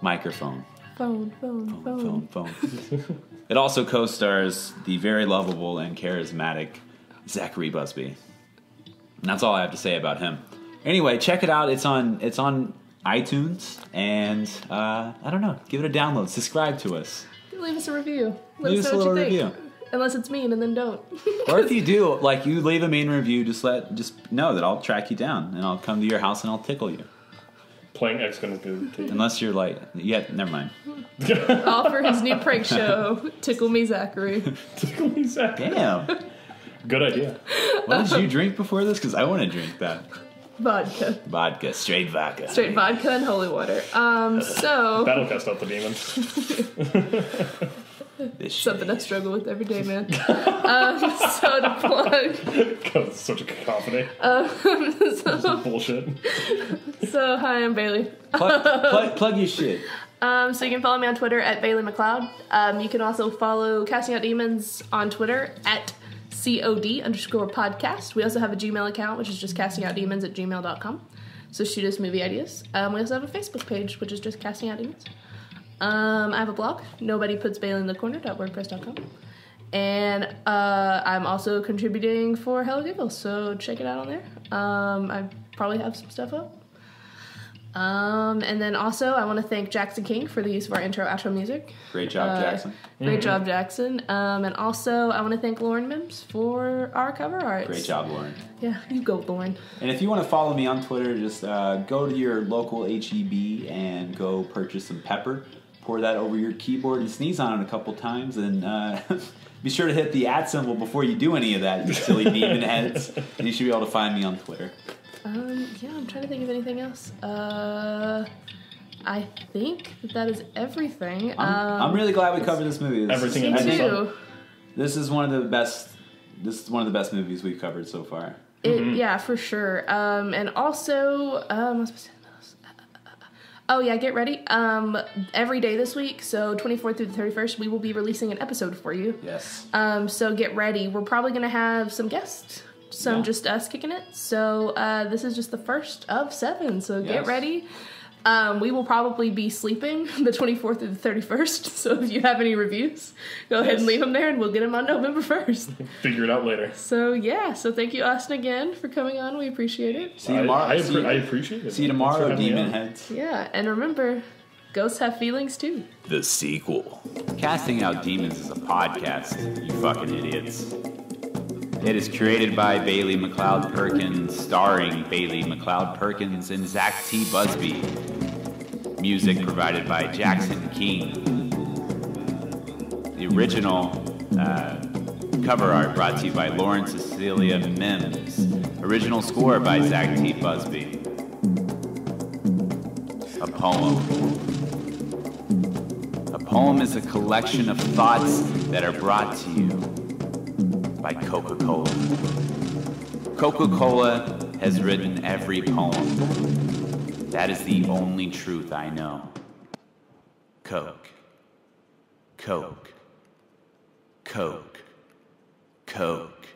microphone. Phone. It also co-stars the very lovable and charismatic Zachary Busby. And that's all I have to say about him. Anyway, check it out. It's on iTunes, and I don't know. Give it a download. Subscribe to us. Leave us a review. Leave us a little review. Unless it's mean, and then don't. Or if you do, like, you leave a mean review, just know that I'll track you down, and I'll come to your house and I'll tickle you. Playing X gonna do to you. Unless you're like, yeah, never mind. All for his new prank show, Tickle Me Zachary. Tickle me, Zachary. Damn. Good idea. What did you drink before this? Because I want to drink that. Vodka. Straight vodka. Straight vodka and holy water. So... That'll cast out the demons. Something I struggle with every day, man. So to plug... God, it's such a cacophony. This is bullshit. So, hi, I'm Bailey. Plug your shit. So you can follow me on Twitter at Bailey McLeod. You can also follow Casting Out Demons on Twitter at COD_podcast. We also have a Gmail account, which is just castingoutdemons@gmail.com. So shoot us movie ideas. We also have a Facebook page, which is just Casting Out Demons. I have a blog, nobodyputsbaileyinthecorner.wordpress.com. And I'm also contributing for Hello Giggles, so check it out on there. I probably have some stuff up. And then also, I want to thank Jackson King for the use of our intro-outro music. Great job, Jackson. Great job, Jackson. And also, I want to thank Lauren Mims for our cover art. Great job, Lauren. Yeah, you go, Lauren. And if you want to follow me on Twitter, just go to your local HEB and go purchase some pepper. Pour that over your keyboard and sneeze on it a couple times. And be sure to hit the @ symbol before you do any of that, you silly demon heads. And you should be able to find me on Twitter. Yeah, I'm trying to think of anything else. I think that is everything. I'm really glad we covered this movie. Everything Me in too. This is one of the best. This is one of the best movies we've covered so far. Yeah, for sure. And also, what was I supposed to say? Oh yeah, get ready. Every day this week, so 24th through the 31st, we will be releasing an episode for you. Yes. So get ready. We're probably gonna have some guests. Just us kicking it. So this is just the first of 7. So get ready. We will probably be sleeping the 24th through the 31st. So if you have any reviews, go ahead and leave them there, and we'll get them on November 1st. Figure it out later. So yeah. So thank you, Austin, again for coming on. We appreciate it. See you tomorrow. I appreciate it. See you tomorrow, demon heads. Yeah, and remember, ghosts have feelings too. The sequel. Casting Out Demons is a podcast, you fucking idiots. It is created by Bailey McLeod Perkins, starring Bailey McLeod Perkins and Zach T. Busby. Music provided by Jackson King. The original cover art brought to you by Lauren Cecilia Mims. Original score by Zach T. Busby. A poem. A poem is a collection of thoughts that are brought to you by Coca-Cola. Coca-Cola has written every poem. That is the only truth I know. Coke. Coke. Coke. Coke.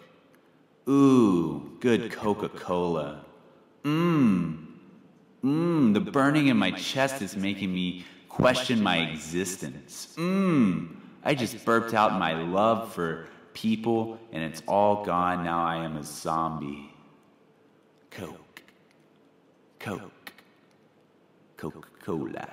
Ooh, good Coca-Cola. The burning in my chest is making me question my existence. I just burped out my love for people, and it's all gone. Now I am a zombie. Coke. Coke. Coca-Cola.